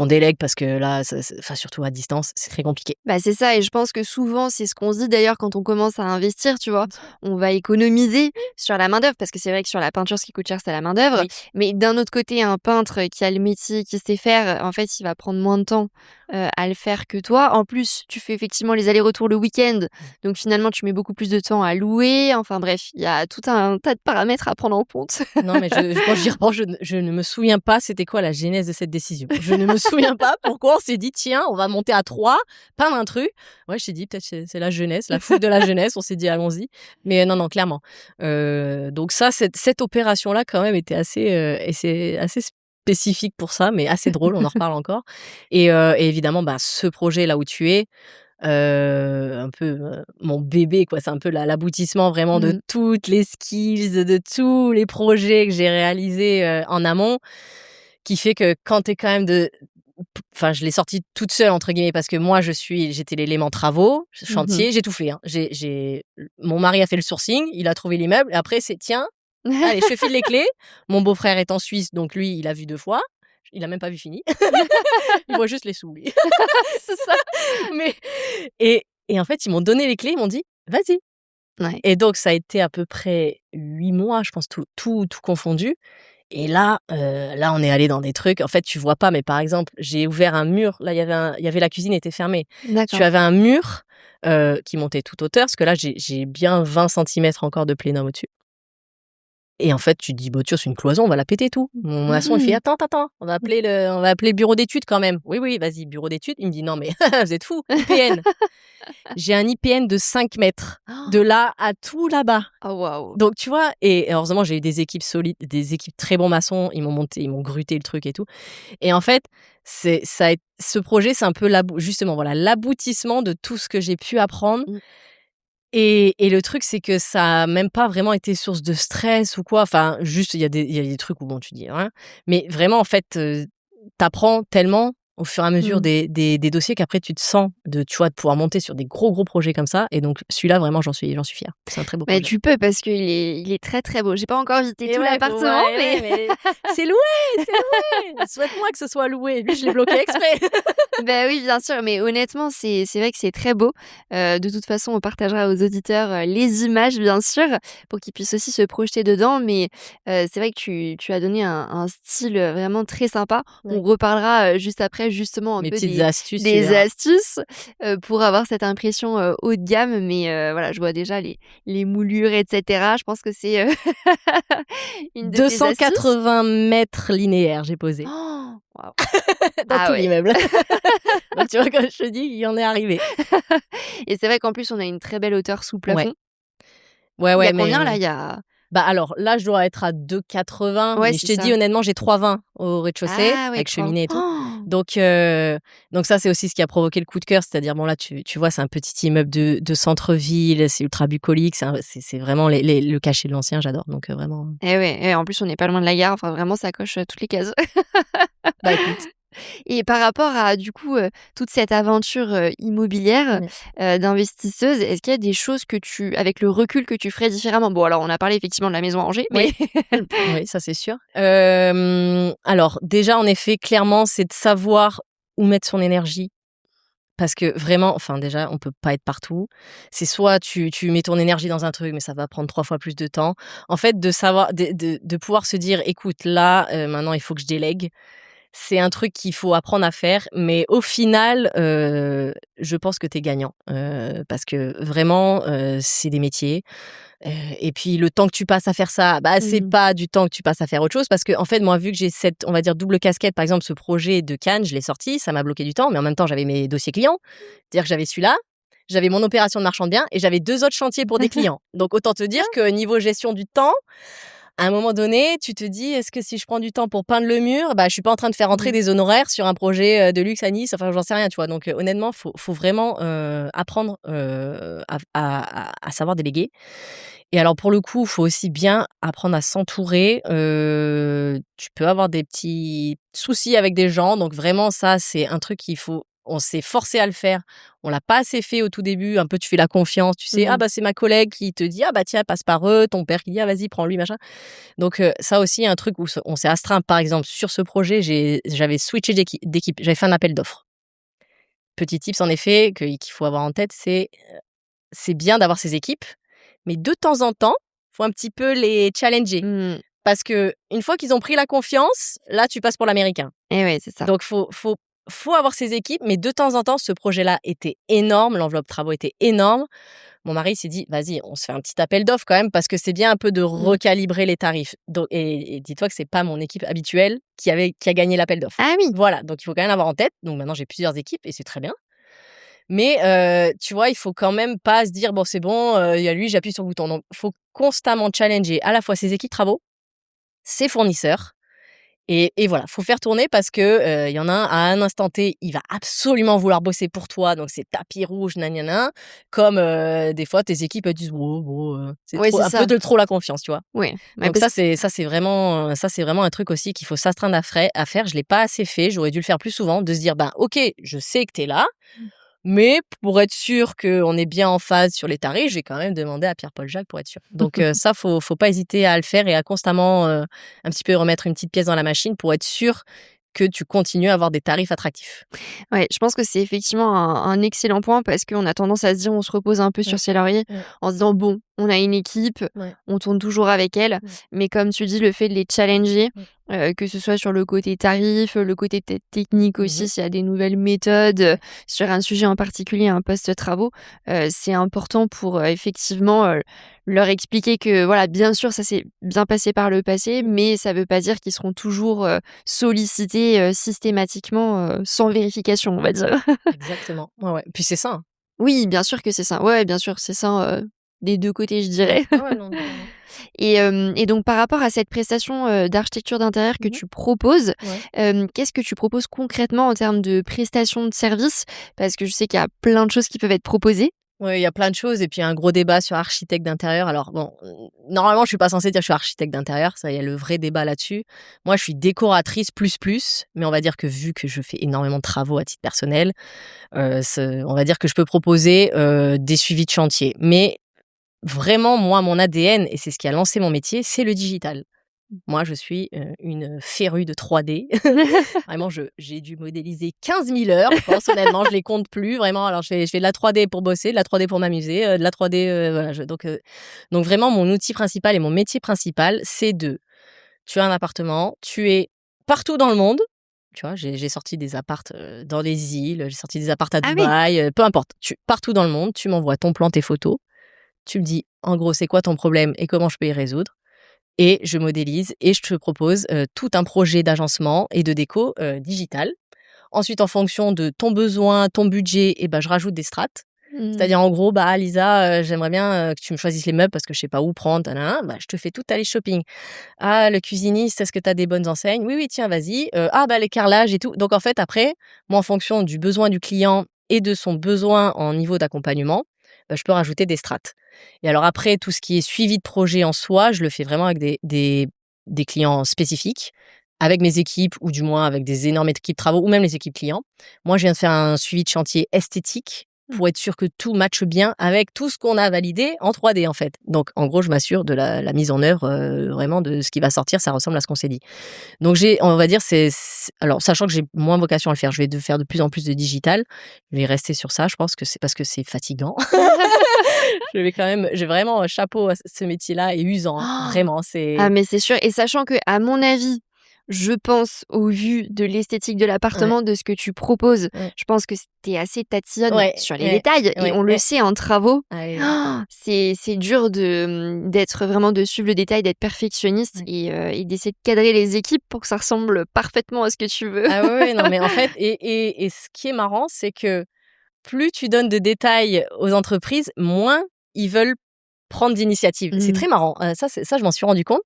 délègue parce que là, enfin, surtout à distance, c'est très compliqué». Bah, c'est ça et je pense que souvent, c'est ce qu'on se dit d'ailleurs quand on commence à investir, tu vois? On va économiser sur la main-d'œuvre parce que c'est vrai que sur la peinture, ce qui coûte cher, c'est la main-d'œuvre. Oui. Mais d'un autre côté, un peintre qui a le métier, qui sait faire, en fait, il va prendre moins de temps, à le faire que toi. En plus, tu fais effectivement les allers-retours le week-end, donc finalement, tu mets beaucoup plus de temps à louer. Enfin bref, il y a tout un tas de paramètres à prendre en compte. Non, mais quand j'y repense, je ne me souviens pas c'était quoi la genèse de cette décision. Je ne me souviens pas pourquoi on s'est dit: «Tiens, on va monter à 3, peindre un truc». Ouais, je t'ai dit peut-être c'est la jeunesse, la fougue de la jeunesse, on s'est dit: «Allons-y». Mais non, non, clairement. Donc ça, cette opération-là, quand même, était assez spécifique pour ça, mais assez drôle, on en reparle encore. Et évidemment, bah, ce projet là où tu es, un peu, mon bébé quoi. C'est un peu l'aboutissement vraiment de Mmh. toutes les skills, de tous les projets que j'ai réalisés, en amont, qui fait que quand tu es quand même enfin, je l'ai sorti «toute seule» entre guillemets parce que moi j'étais l'élément travaux, Mmh. chantier, j'ai tout fait, hein. Mon mari a fait le sourcing, il a trouvé l'immeuble et après c'est: «Tiens, allez, je te file les clés». Mon beau-frère est en Suisse, donc lui, il a vu 2 fois. Il a même pas vu fini. Il voit juste les sous lui. C'est ça. Mais et en fait, ils m'ont donné les clés, ils m'ont dit: «Vas-y». Ouais. Et donc ça a été à peu près 8 mois, je pense, tout confondu. Et là, on est allé dans des trucs, en fait, tu vois pas, mais par exemple, j'ai ouvert un mur, là, il y avait la cuisine était fermée. Tu D'accord. avais un mur, qui montait toute hauteur, parce que là, j'ai bien 20 centimètres encore de plénum au-dessus. Et en fait, tu te dis: «Bah, tiens, c'est une cloison, on va la péter et tout». Mon maçon, il fait: Mmh. «Attends, attends, on va appeler bureau d'études quand même». «Oui, oui, vas-y, bureau d'études». Il me dit: «Non mais vous êtes fous, IPN». J'ai un IPN de 5 mètres, de là à tout là-bas. Oh waouh! Donc tu vois? Et heureusement, j'ai eu des équipes solides, des équipes très bons maçons, ils m'ont gruté le truc et tout. Et en fait, ce projet, c'est un peu justement, voilà, l'aboutissement de tout ce que j'ai pu apprendre. Mmh. Et le truc, c'est que ça a même pas vraiment été source de stress ou quoi. Enfin, juste, il y a des trucs où bon, tu dis rien. Mais vraiment, en fait, tu tellement au fur et à mesure Mmh. des dossiers qu'après tu te sens tu vois, de pouvoir monter sur des gros projets comme ça. Et donc celui-là, vraiment, j'en suis fière. C'est un très beau Mais projet. tu peux parce qu'il est très, très beau. J'ai pas encore visité Et tout ouais, faut voir, l'appartement, et mais ouais, mais c'est loué, c'est loué! Souhaite-moi que ce soit loué. Lui, je l'ai bloqué exprès. bah, oui, bien sûr, mais honnêtement, c'est vrai que c'est très beau. De toute façon, on partagera aux auditeurs, les images, bien sûr, pour qu'ils puissent aussi se projeter dedans, mais c'est vrai que tu as donné un style, vraiment très sympa. On Ouais. reparlera, juste après, justement, un Mes peu petites des astuces, tu des verras. astuces, pour avoir cette impression, haut de gamme, mais voilà, je vois déjà les moulures et cetera. Je pense que c'est, une de tes astuces. 280 mètres linéaires, j'ai posé. Oh, waouh! Dans Ah tout ouais. l'immeuble. Donc tu vois, comme je te dis, il y en est arrivé. Et c'est vrai qu'en plus, on a une très belle hauteur sous Ouais. plafond. Ouais, Il y ouais, a combien là? mais Il y a bah, alors là, je dois être à 2,80, Ouais, mais je c'est te dis ça. honnêtement, j'ai 3,20 au rez-de-chaussée Ah ouais, avec 3. cheminée et tout. Donc ça, c'est aussi ce qui a provoqué le coup de cœur. C'est-à-dire, bon, là, tu vois, c'est un petit immeuble de centre-ville, c'est ultra bucolique, c'est vraiment le cachet de l'ancien, j'adore. Donc vraiment, Et ouais, en plus, on n'est pas loin de la gare. Enfin, vraiment, ça coche, toutes les cases. bah, écoute. Et par rapport à, du coup, toute cette aventure, immobilière, Ouais. d'investisseuse, est-ce qu'il y a des choses que avec le recul, que tu ferais différemment? Bon, alors, on a parlé effectivement de la maison à Angers, Oui. mais Oui, ça c'est sûr. Alors déjà, en effet, clairement, c'est de savoir où mettre son énergie. Parce que vraiment, enfin déjà, on peut pas être partout. C'est soit tu mets ton énergie dans un truc, mais ça va prendre 3 fois plus de temps. En fait, de savoir de pouvoir se dire: «Écoute, là, maintenant il faut que je délègue». C'est un truc qu'il faut apprendre à faire, mais au final, je pense que tu es gagnant. Parce que vraiment, c'est des métiers. Et puis le temps que tu passes à faire ça, bah, c'est Mmh. pas du temps que tu passes à faire autre chose parce qu'en fait, moi, vu que j'ai cette, on va dire, double casquette, par exemple, ce projet de Cannes, je l'ai sorti, ça m'a bloqué du temps, mais en même temps, j'avais mes dossiers clients. C'est-à-dire que j'avais celui-là, j'avais mon opération de marchand de biens et j'avais 2 autres chantiers pour des clients. Donc autant te dire que niveau gestion du temps, à un moment donné, tu te dis: «Est-ce que si je prends du temps pour peindre le mur, bah, je suis pas en train de faire rentrer Mmh. des honoraires sur un projet, de luxe à Nice?» Enfin, j'en sais rien, tu vois? Donc honnêtement, faut vraiment, apprendre, à savoir déléguer. Et alors pour le coup, il faut aussi bien apprendre à s'entourer. Tu peux avoir des petits soucis avec des gens, donc vraiment ça, c'est un truc qu'il faut on s'est forcé à le faire. On l'a pas assez fait au tout début. Un peu, tu fais la confiance, tu sais, Mmh. c'est ma collègue qui te dit, tiens, passe par eux, ton père qui dit, vas-y, prends-lui, machin. Donc, ça aussi, un truc où on s'est astreint. Par exemple, sur ce projet, j'avais switché d'équipe. J'avais fait un appel d'offres. Petit tips, en effet, qu'il faut avoir en tête, c'est bien d'avoir ces équipes, mais de temps en temps, faut un petit peu les challenger. Mmh. Parce que une fois qu'ils ont pris la confiance, là, tu passes pour l'américain. Et ouais, c'est ça. Donc faut avoir ces équipes, mais de temps en temps, ce projet-là était énorme, l'enveloppe travaux était énorme. Mon mari s'est dit: «Vas-y, on se fait un petit appel d'offres quand même parce que c'est bien un peu de Mmh. recalibrer les tarifs». Donc et dis-toi que c'est pas mon équipe habituelle qui a gagné l'appel d'offres. Ah oui! Voilà, donc il faut quand même l'avoir en tête. Donc maintenant, j'ai plusieurs équipes et c'est très bien. Mais tu vois, il faut quand même pas se dire: «Bon, c'est bon, il y a lui, j'appuie sur le bouton». Donc faut constamment challenger à la fois ses équipes travaux, ses fournisseurs et voilà, faut faire tourner parce que, il y en a un, à un instant T, il va absolument vouloir bosser pour toi, donc c'est tapis rouge, na comme, des fois tes équipes, elles disent: «Ouais, bon, c'est Ouais, trop c'est un peu ça. de trop la confiance», tu vois? Ouais, ouais, Donc parce que ça c'est vraiment un truc aussi qu'il faut s'astreindre à faire. Je l'ai pas assez fait, j'aurais dû le faire plus souvent, de se dire: «Ben, OK, je sais que tu es là, mais pour être sûr qu'on est bien en phase sur les tarifs, je vais quand même demander à Pierre-Paul Jacques pour être sûr». Donc ça, faut pas hésiter à le faire et à constamment, un petit peu remettre une petite pièce dans la machine pour être sûr que tu continues à avoir des tarifs attractifs. ouais, je pense que c'est effectivement un excellent point parce qu'on a tendance à se dire on se repose un peu sur Mmh, ses lauriers mmh, en se disant: «Bon, on a une équipe, ouais, on tourne toujours avec elle». mmh, Mais comme tu dis, le fait de les challenger, mmh. que ce soit sur le côté tarif, le côté peut-être technique Mmh mh. aussi, s'il y a des nouvelles méthodes, Ouais. sur un sujet en particulier, un poste travaux, c'est important pour, effectivement, leur expliquer que voilà, bien sûr, ça s'est bien passé par le passé, mais ça veut pas dire qu'ils seront toujours, sollicités, systématiquement, sans vérification, on va dire. Exactement. Ouais, ouais. Puis c'est ça, hein. Oui, bien sûr que c'est ça. Ouais, bien sûr, c'est ça, des 2 côtés, je dirais. Ouais, ouais, non, clairement. Et donc par rapport à cette prestation, d'architecture d'intérieur que Mmh mh. tu proposes, Ouais. qu'est-ce que tu proposes concrètement en termes de prestation de service? Parce que je sais qu'il y a plein de choses qui peuvent être proposées. Ouais, il y a plein de choses et puis un gros débat sur architecte d'intérieur. Alors bon, normalement, je suis pas censée dire que je suis architecte d'intérieur, ça, il y a le vrai débat là-dessus. Moi, je suis décoratrice plus, mais on va dire que vu que je fais énormément de travaux à titre personnel, ce on va dire que je peux proposer, des suivis de chantier. Mais vraiment, moi, mon ADN et c'est ce qui a lancé mon métier, c'est le digital. Moi, je suis, une férue de 3D. Vraiment, j'ai dû modéliser 15 000 heures, je pense, honnêtement, je les compte plus vraiment. Alors je fais de la 3D pour bosser, de la 3D pour m'amuser, de la 3D, voilà, donc vraiment mon outil principal et mon métier principal, c'est tu as un appartement, tu es partout dans le monde, tu vois? J'ai sorti des apparts, dans les îles, j'ai sorti des apparts à Ah oui! Dubaï, peu importe. Partout dans le monde, tu m'envoies ton plan, tes photos, tu me dis, en gros, c'est quoi ton problème et comment je peux y résoudre et je modélise et je te propose, tout un projet d'agencement et de déco, digital. Ensuite, en fonction de ton besoin, ton budget et ben, je rajoute des strates. Mmh. C'est-à-dire, en gros, Lisa, j'aimerais bien, que tu me choisisses les meubles parce que je sais pas où prendre, ta je te fais toute ta liste shopping. Ah, le cuisiniste, est-ce que tu as des bonnes enseignes? Oui, oui, tiens, vas-y. Les carrelages et tout. Donc en fait, après, moi, en fonction du besoin du client et de son besoin en niveau d'accompagnement, je peux rajouter des strates. Et alors après, tout ce qui est suivi de projet en soi, je le fais vraiment avec des clients spécifiques, avec mes équipes ou du moins avec des énormes équipes travaux ou même les équipes clients. Moi, je viens de faire un suivi de chantier esthétique Mmh. pour être sûr que tout matche bien avec tout ce qu'on a validé en 3D, en fait. Donc en gros, je m'assure de la mise en œuvre, vraiment de ce qui va sortir, ça ressemble à ce qu'on s'est dit. Donc on va dire, alors sachant que j'ai moins vocation à le faire, je vais faire de plus en plus de digital. Je vais rester sur ça, je pense que c'est parce que c'est fatigant. J'ai vraiment un chapeau à ce métier-là est usant, hein. Vraiment, Ah c'est mais c'est sûr et sachant que à mon avis, je pense au vu de l'esthétique de ouais, l'appartement, de ce que tu proposes, mmh. je pense que tu assez tatillonne Ouais, sur les ouais, détails et ouais, on le ouais. sait en travaux, Ah oui, oui. c'est dur d'être vraiment de suivre le détail, d'être perfectionniste Ouais. et d'essayer de cadrer les équipes pour que ça ressemble parfaitement à ce que tu veux. Ah oui, oui, non, mais en fait et ce qui est marrant, c'est que plus tu donnes de détails aux entreprises, moins ils veulent prendre d'initiative. C'est Mmh. très marrant, ça je m'en suis rendu compte.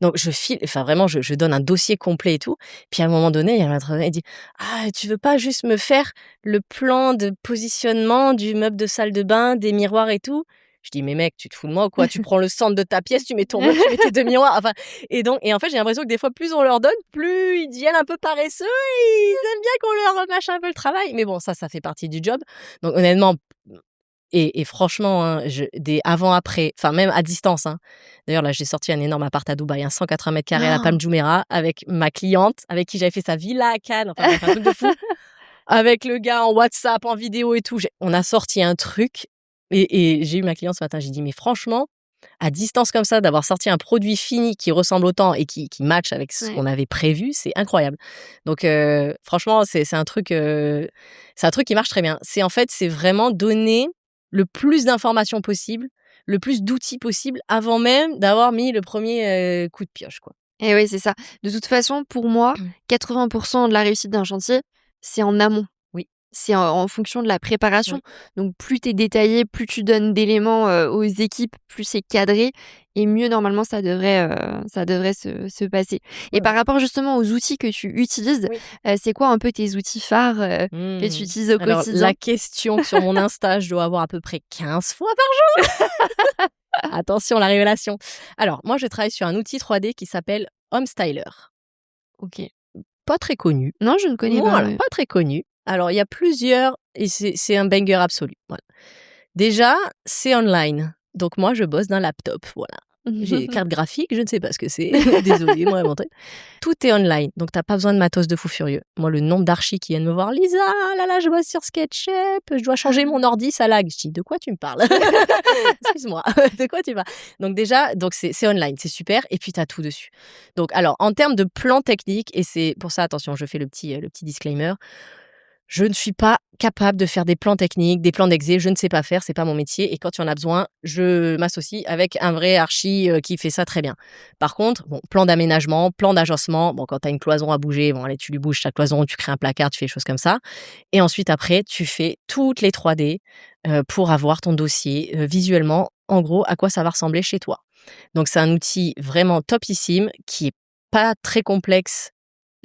Donc enfin vraiment je donne un dossier complet et tout. Puis à un moment donné, il y a un travail, il dit: «Ah, tu veux pas juste me faire le plan de positionnement du meuble de salle de bain, des miroirs et tout?» Je dis, mais mec, tu te fous de moi ou quoi? Tu prends le centre de ta pièce, tu mets ton meuble, tu mets tes demi-moires. Enfin, et en fait, j'ai l'impression que des fois, plus on leur donne, plus ils deviennent un peu paresseux et ils aiment bien qu'on leur mâche un peu le travail. Mais bon, ça fait partie du job. Donc, honnêtement, et franchement, hein, des avant-après, enfin, même à distance, hein. D'ailleurs, là, j'ai sorti un énorme appart à Dubaï, 180 mètres carrés à la Palm Jumeirah, avec ma cliente, avec qui j'avais fait sa villa à Cannes. Enfin, bref, un truc de fou. Avec le gars en WhatsApp, en vidéo et tout. On a sorti un truc et j'ai eu ma cliente ce matin. J'ai dit, mais franchement, à distance comme ça, d'avoir sorti un produit fini qui ressemble autant et qui match avec ce Ouais. qu'on avait prévu, c'est incroyable. Donc, franchement, c'est un truc qui marche très bien. C'est vraiment donner le plus d'informations possible, le plus d'outils possible avant même d'avoir mis le premier coup de pioche, quoi. Et oui, c'est ça. De toute façon, pour moi, 80 de la réussite d'un chantier, c'est en amont. Oui. C'est en fonction de la préparation. Oui. Donc plus tu es détaillé, plus tu donnes d'éléments, aux équipes, plus c'est cadré et mieux normalement ça devrait se passer. Et Ouais. par rapport justement aux outils que tu utilises, Oui. c'est quoi un peu tes outils phares, que tu utilises au Alors, quotidien? la question sur mon Insta, je dois avoir à peu près 15 fois par jour. Attention, la révélation. Alors, moi, je travaille sur un outil 3D qui s'appelle Homestyler. OK. Pas très connu. Non, je ne connais pas, Voilà, ouais. pas très connu. Alors, il y a plusieurs et c'est un banger absolu. Voilà. Déjà, c'est online. Donc, moi, je bosse d'un laptop. Voilà. J'ai carte graphique, je ne sais pas ce que c'est. Désolée, moi, inventé. Tout est online, donc t'as pas besoin de matos de fou furieux. Moi, le nombre d'archis qui viennent me voir, Lisa, là, je bosse sur SketchUp, je dois changer mon ordi, ça lag. Je dis, de quoi tu me parles? Excuse-moi, de quoi tu parles? Donc déjà, c'est online, c'est super, et puis t'as tout dessus. Donc alors, en termes de plan technique, et c'est pour ça, attention, je fais le petit disclaimer. Je ne suis pas capable de faire des plans techniques, des plans d'exé, je ne sais pas faire, c'est pas mon métier. Et quand il y en a besoin, je m'associe avec un vrai archi qui fait ça très bien. Par contre, bon, plan d'aménagement, plan d'agencement, bon, quand tu as une cloison à bouger, bon, allez, tu lui bouges ta cloison, tu crées un placard, tu fais des choses comme ça. Et ensuite, après, tu fais toutes les 3D pour avoir ton dossier visuellement, en gros, à quoi ça va ressembler chez toi. Donc, c'est un outil vraiment topissime qui est pas très complexe.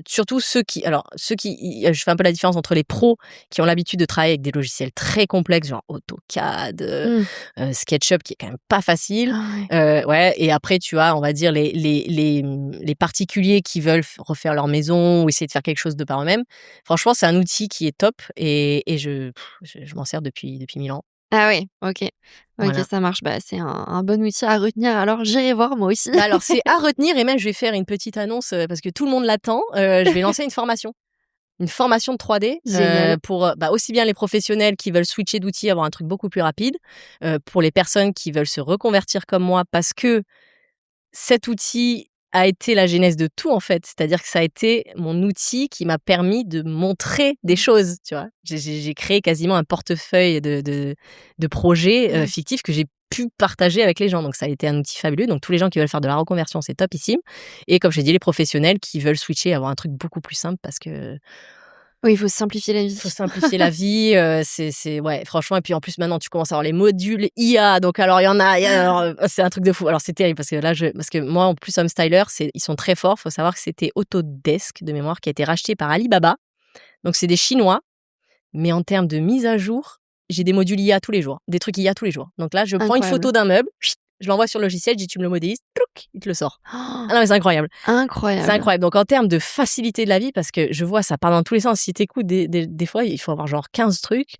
Surtout je fais un peu la différence entre les pros qui ont l'habitude de travailler avec des logiciels très complexes, genre AutoCAD, Mmh. SketchUp qui est quand même pas facile. Ah ouais. Ouais, et après, tu as, on va dire, les particuliers qui veulent refaire leur maison ou essayer de faire quelque chose de par eux-mêmes. Franchement, c'est un outil qui est top et je m'en sers depuis 1000 ans. Ah oui, OK. OK, Voilà. ça marche. Bah, c'est un bon outil à retenir, alors j'irai voir moi aussi. Bah alors, c'est à retenir et même je vais faire une petite annonce parce que tout le monde l'attend. Je vais lancer une formation. Une formation de 3D Génial. pour aussi bien les professionnels qui veulent switcher d'outils, avoir un truc beaucoup plus rapide, pour les personnes qui veulent se reconvertir comme moi parce que cet outil a été la genèse de tout en fait. C'est-à-dire que ça a été mon outil qui m'a permis de montrer des choses, tu vois? J'ai créé quasiment un portefeuille de projets, Ouais. fictifs que j'ai pu partager avec les gens. Donc ça a été un outil fabuleux. Donc tous les gens qui veulent faire de la reconversion, c'est topissime. Et comme j'ai dit, les professionnels qui veulent switcher, avoir un truc beaucoup plus simple parce que Oui, il faut simplifier la vie. faut simplifier la vie, c'est ouais, franchement. Et puis en plus maintenant tu commences à avoir les modules IA, donc alors c'est un truc de fou. Alors c'est terrible parce que moi en plus Homestyler, ils sont très forts. Faut savoir que c'était Autodesk de mémoire qui a été racheté par Alibaba. Donc c'est des Chinois, mais en termes de mise à jour, j'ai des modules IA tous les jours, des trucs IA tous les jours. Donc là, je prends une Incroyable. photo d'un meuble, chut, je l'envoie sur le logiciel, je dis: «Tu me le modélises», trouc, il te le sort. Ah non mais c'est incroyable. C'est Incroyable. incroyable. Donc en termes de facilité de la vie, parce que je vois ça part dans tous les sens. Si tu écoutes des fois, il faut avoir genre 15 trucs,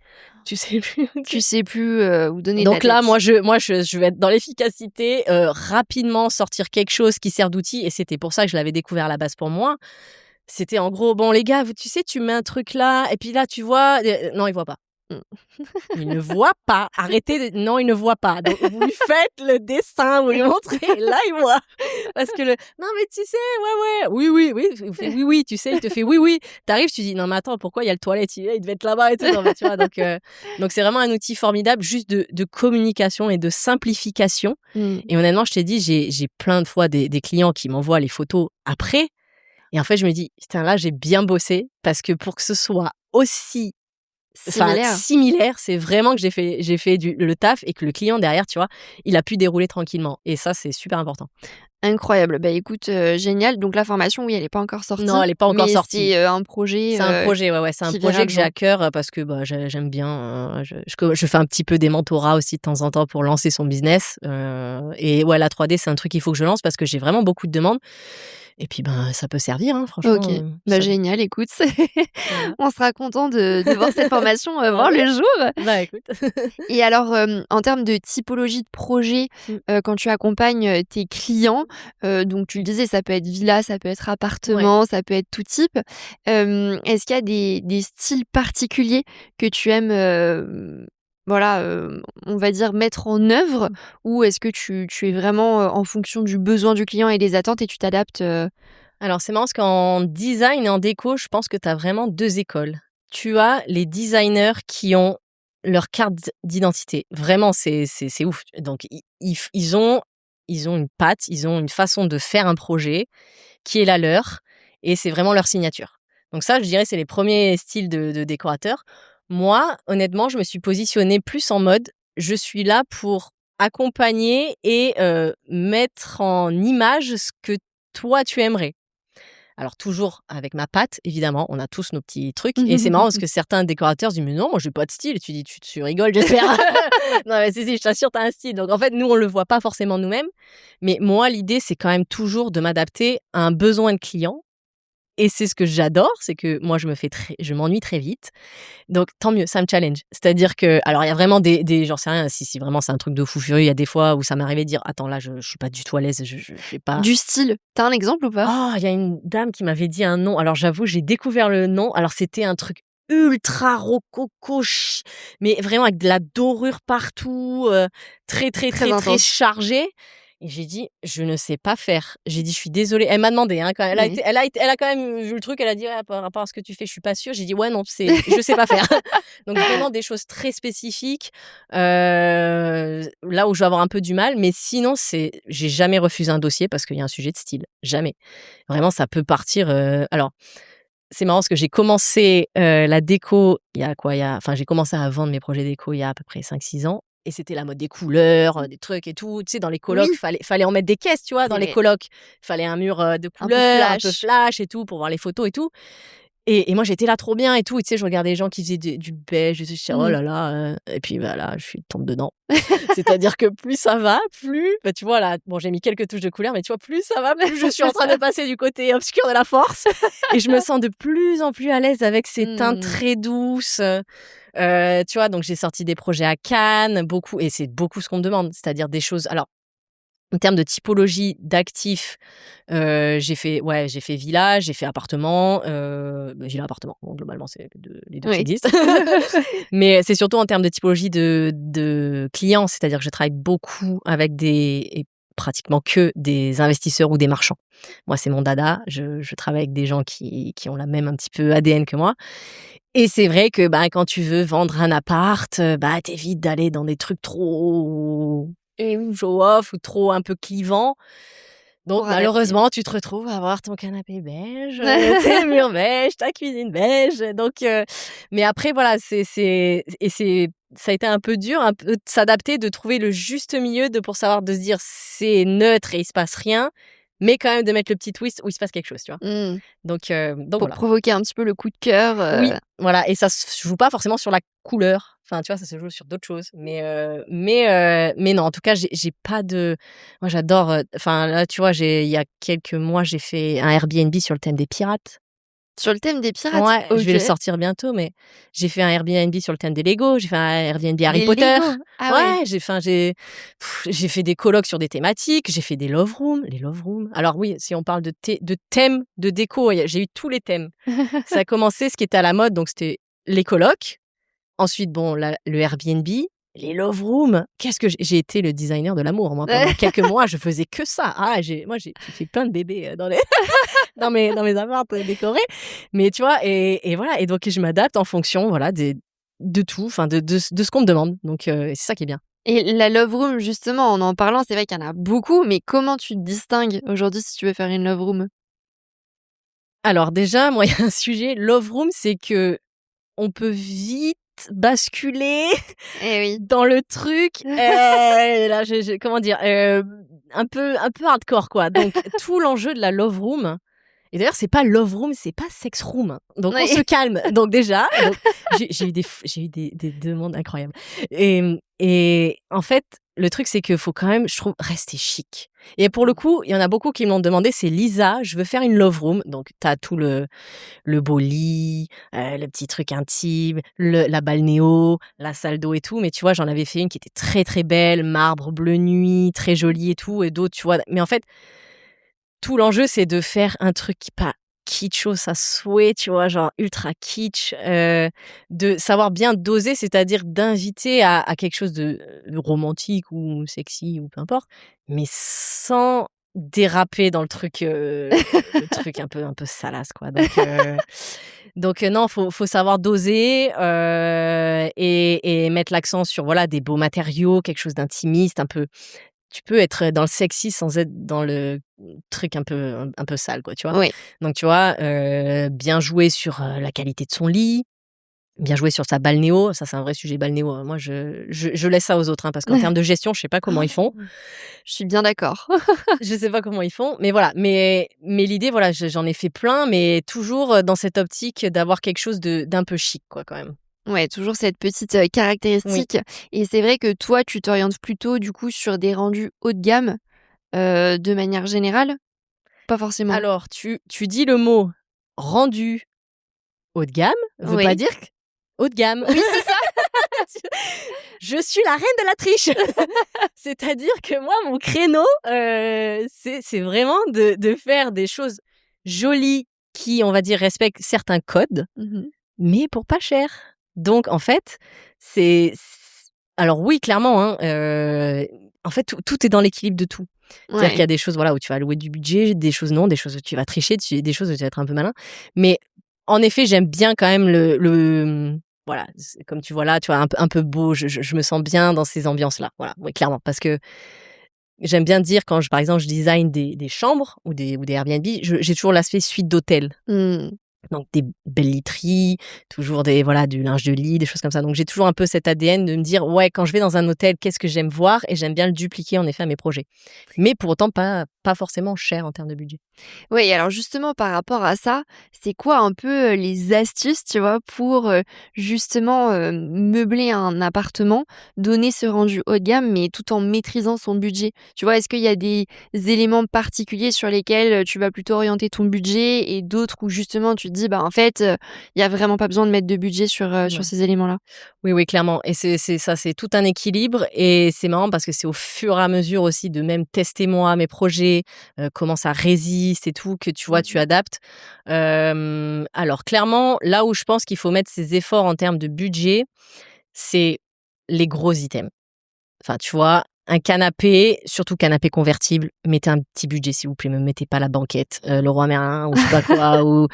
tu sais plus. Tu sais plus, où donner de la Donc là, tête. moi je vais être dans l'efficacité, rapidement sortir quelque chose qui sert d'outil et c'était pour ça que je l'avais découvert à la base pour moi. C'était en gros: «Bon les gars, tu sais, tu mets un truc là et puis là tu vois», non, ils voient pas. Mmh. Il ne voit pas. Arrêtez de... Non, il ne voit pas. Donc, vous lui faites le dessin, vous lui montrez, et là, il voit. Parce que non, mais tu sais, ouais, oui, oui, oui. Il fait oui, oui, tu sais, il te fait oui, oui. T'arrives, tu dis, non, mais attends, pourquoi il y a le toilette? Il devait être là-bas et tout. Non, mais tu vois, donc c'est vraiment un outil formidable, juste de communication et de simplification. Mmh. Et honnêtement, je t'ai dit, j'ai plein de fois des clients qui m'envoient les photos après. Et en fait, je me dis, putain, là, j'ai bien bossé parce que pour que ce soit aussi Similaire. similaire, c'est vraiment que j'ai fait le taf et que le client derrière, tu vois, il a pu dérouler tranquillement et ça, c'est super important. Incroyable. Bah, écoute, génial. Donc la formation, oui, elle est pas encore sortie, Non, elle est pas encore mais sortie. c'est, un projet, C'est un projet, ouais, ouais, c'est un qui verra projet le que j'ai jour. à cœur, parce que, bah, j'aime bien, je fais un petit peu des mentorats aussi de temps en temps pour lancer son business, et ouais, la 3D, c'est un truc qu'il faut que je lance parce que j'ai vraiment beaucoup de demandes et puis, ben, ça peut servir, hein, OK. franchement, Bah, ça génial, écoute, voilà. on sera content de voir cette formation, Bah, voir oui, le jour. bah, écoute. Et alors, en termes de typologie de projet, Mmh. quand tu accompagnes, tes clients, donc tu le disais, ça peut être villa, ça peut être Ouais. appartement, ça peut être tout type. Est-ce qu'il y a des styles particuliers que tu aimes, voilà, on va dire mettre en œuvre? Ou est-ce que tu es vraiment, en fonction du besoin du client et des attentes et tu t'adaptes, Alors, c'est marrant parce qu'en design et en déco, je pense que tu as vraiment 2 écoles. Tu as les designers qui ont leur carte d'identité. Vraiment, c'est ouf. Donc ils ont une patte, ils ont une façon de faire un projet qui est la leur et c'est vraiment leur signature. Donc ça, je dirais, c'est les premiers styles de décorateurs. Moi, honnêtement, je me suis positionnée plus en mode, je suis là pour accompagner et mettre en image ce que toi tu aimerais. Alors toujours avec ma patte, évidemment, on a tous nos petits trucs et c'est marrant parce que certains décorateurs se disent: «Mais non, moi j'ai pas de style» et tu dis: «Tu rigoles j'espère?» Non mais si, je t'assure, tu as un style. Donc en fait, nous, on le voit pas forcément nous-mêmes, mais moi, l'idée, c'est quand même toujours de m'adapter à un besoin de client et c'est ce que j'adore, c'est que moi, je m'ennuie très vite. Donc tant mieux, ça me challenge. C'est-à-dire que alors il y a vraiment des j'en sais rien, si vraiment c'est un truc de fou furieux, il y a des fois où ça m'est arrivé de dire: «Attends là, je suis pas du tout à l'aise, je vais pas». du style? Tu as un exemple ou pas? Oh, il y a une dame qui m'avait dit un nom. Alors j'avoue, j'ai découvert le nom. Alors c'était un truc ultra rococo, mais vraiment avec de la dorure partout, très, très, Très très, très intense. chargé. Et j'ai dit: «Je ne sais pas faire». J'ai dit: «Je suis désolée». Elle m'a demandé, hein, quand Oui. elle a quand même vu le truc, elle a dit: «Ouais, par rapport à ce que tu fais, je suis pas sûre». J'ai dit: «Ouais, non, je sais pas faire». Donc vraiment des choses très spécifiques, là où je vais avoir un peu du mal, mais sinon j'ai jamais refusé un dossier parce qu'il y a un sujet de style, jamais. Vraiment, ça peut partir, alors c'est marrant parce que j'ai commencé, la déco il y a quoi? J'ai commencé à vendre mes projets déco il y a à peu près 5-6 ans et c'était la mode des couleurs, des trucs et tout. Tu sais, dans les colocs, Oui, fallait en mettre des caisses, tu vois? Dans c'est les vrai. colocs, fallait un mur, de Un peu couleurs, un peu flash. flash et tout pour voir les photos et tout et moi, j'étais là trop bien et tout et tu sais, je regardais les gens qui faisaient du beige et tout, j'étais: «Oh Mmh. là là», et puis, bah, là, je suis tombe dedans. C'est-à-dire que plus ça va, plus bah, tu vois là, bon j'ai mis quelques touches de couleur, mais tu vois plus ça va, plus je suis en train de passer du côté obscur de la force et je me sens de plus en plus à l'aise avec ces teintes Mmh. très douces, tu vois? Donc j'ai sorti des projets à Cannes, beaucoup et c'est beaucoup ce qu'on me demande, c'est-à-dire des choses alors en termes de typologie d'actifs, j'ai fait villa, j'ai fait appartement, villa, appartement. Bon, globalement, c'est les 2 qui Oui. existent. Mais c'est surtout en termes de typologie de clients, c'est-à-dire que je travaille beaucoup avec pratiquement que des investisseurs ou des marchands. Moi, c'est mon dada. Je travaille avec des gens qui ont la même un petit peu ADN que moi et c'est vrai que, bah, quand tu veux vendre un appart, bah, tu évites d'aller dans des trucs trop show off ou trop un peu clivants. Donc Pour adapter. malheureusement, tu te retrouves à avoir ton canapé beige, tes murs beige, ta cuisine beige, donc mais après voilà, ça a été un peu dur, un peu de s'adapter, de trouver le juste milieu pour savoir de se dire: «C'est neutre et il se passe rien», mais quand même de mettre le petit twist où il se passe quelque chose, tu vois? Mmh. Donc Pour voilà. provoquer un petit peu le coup de cœur, Oui, voilà et ça se joue pas forcément sur la couleur. Enfin, tu vois, ça se joue sur d'autres choses. Mais non, en tout cas, j'ai pas de moi, j'adore, enfin, là, tu vois, il y a quelques mois, j'ai fait un Airbnb sur le thème des pirates. sur le thème des pirates? Ouais, je vais OK. le sortir bientôt, mais j'ai fait un Airbnb sur le thème des Lego, j'ai fait un Airbnb Harry Les Potter. Lego? Ah ouais. Ouais, j'ai fait des colocs sur des thématiques, j'ai fait des love rooms, les love rooms. Alors oui, si on parle de thèmes de déco, j'ai eu tous les thèmes. Ça a commencé, ce qui était à la mode, donc c'était les colocs. Ensuite, bon, le Airbnb, les love rooms. Qu'est-ce que j'ai été le designer de l'amour, moi, pendant quelques mois, je faisais que ça. Ah, j'ai fait plein de bébés, dans les dans mes apparts, décorés. Mais tu vois? Et voilà et donc je m'adapte en fonction, voilà, de tout, enfin de ce qu'on me demande. Donc c'est ça qui est bien. Et la love room, justement, en parlant, c'est vrai qu'il y en a beaucoup, mais comment tu te distingues aujourd'hui si tu veux faire une love room? Alors déjà, moi, il y a un sujet love room, c'est que on peut vite vite basculer Eh oui. dans le truc. Là, comment dire, un peu hardcore, quoi. Donc, tout l'enjeu de la love room. Et d'ailleurs, c'est pas love room, c'est pas sex room. Donc, on Oui. se calme. Donc, déjà, j'ai eu des demandes incroyables. Et en fait, le truc, c'est qu'il faut quand même, je trouve, rester chic. Et pour le coup, il y en a beaucoup qui m'ont demandé, c'est Lisa, je veux faire une love room. Donc, t'as tout le beau lit, le petit truc intime, la balnéo, la salle d'eau et tout. Mais tu vois, j'en avais fait une qui était très, très belle, marbre bleu nuit, très jolie et tout. Et d'autres, tu vois. Mais en fait, tout l'enjeu, c'est de faire un truc qui pas kitschos à souhait, tu vois, genre ultra kitsch, de savoir bien doser, c'est-à-dire d'inviter à quelque chose de romantique ou sexy ou peu importe, mais sans déraper dans le truc un peu salace, quoi. Donc non, faut savoir doser, et mettre l'accent sur, voilà, des beaux matériaux, quelque chose d'intimiste, un peu. Tu peux être dans le sexy sans être dans le truc un peu sale, quoi, tu vois? Oui. Donc tu vois, bien jouer sur, la qualité de son lit, bien jouer sur sa balnéo. Ça, c'est un vrai sujet balnéo, hein. Moi, je laisse ça aux autres, hein, parce qu'en termes de gestion, je sais pas comment ils font. Je suis bien d'accord. Je sais pas comment ils font, mais voilà. Mais l'idée, voilà, j'en ai fait plein, mais toujours, dans cette optique d'avoir quelque chose d'un peu chic, quoi, quand même. Ouais, toujours cette petite, Oui. caractéristique et c'est vrai que toi, tu t'orientes plutôt du coup sur des rendus haut de gamme, de manière générale? Pas forcément? Alors, tu dis le mot rendu haut de gamme, veut pas Oui. dire haut de gamme. Oui, c'est ça. Je suis la reine de la triche. C'est-à-dire que moi, mon créneau, c'est vraiment de faire des choses jolies qui, on va dire, respectent certains codes, Mmh. mais pour pas cher. Donc en fait, alors oui, clairement, hein, en fait, tout est dans l'équilibre de tout. C'est-à-dire qu'il y Ouais. a des choses, voilà, où tu vas allouer du budget, des choses non, des choses où tu vas tricher, des choses où tu vas être un peu malin. Mais en effet, j'aime bien quand même voilà, comme tu vois là, tu vois, un peu beau. Je me sens bien dans ces ambiances-là. Voilà, oui, clairement. Parce que j'aime bien dire quand, par exemple, je design des chambres ou des Airbnb, j'ai toujours l'aspect suite d'hôtel. Mmh. Donc des belles literies, toujours voilà, du linge de lit, des choses comme ça. Donc j'ai toujours un peu cet ADN de me dire: «Ouais, quand je vais dans un hôtel, qu'est-ce que j'aime voir?» Et j'aime bien le dupliquer en effet à mes projets. Mais pour autant pas forcément cher en termes de budget. Oui, alors justement par rapport à ça, c'est quoi un peu, les astuces, tu vois, pour, justement, meubler un appartement, donner ce rendu haut de gamme, mais tout en maîtrisant son budget? Tu vois, est-ce qu'il y a des éléments particuliers sur lesquels, tu vas plutôt orienter ton budget et d'autres où justement tu te dis: «Bah, en fait, il y a vraiment pas besoin de mettre de budget sur Ouais. ces éléments-là»? Oui, oui, clairement. Et c'est ça, c'est tout un équilibre. Et c'est marrant parce que c'est au fur et à mesure aussi de même tester moi mes projets, comment ça résiste et tout, que tu vois, tu Mmh. adaptes. Alors clairement, là où je pense qu'il faut mettre ses efforts en termes de budget, c'est les gros items. Enfin, tu vois, un canapé, surtout canapé convertible, mettez un petit budget s'il vous plaît, me mettez pas la banquette, Leroy Merlin ou je sais pas quoi ou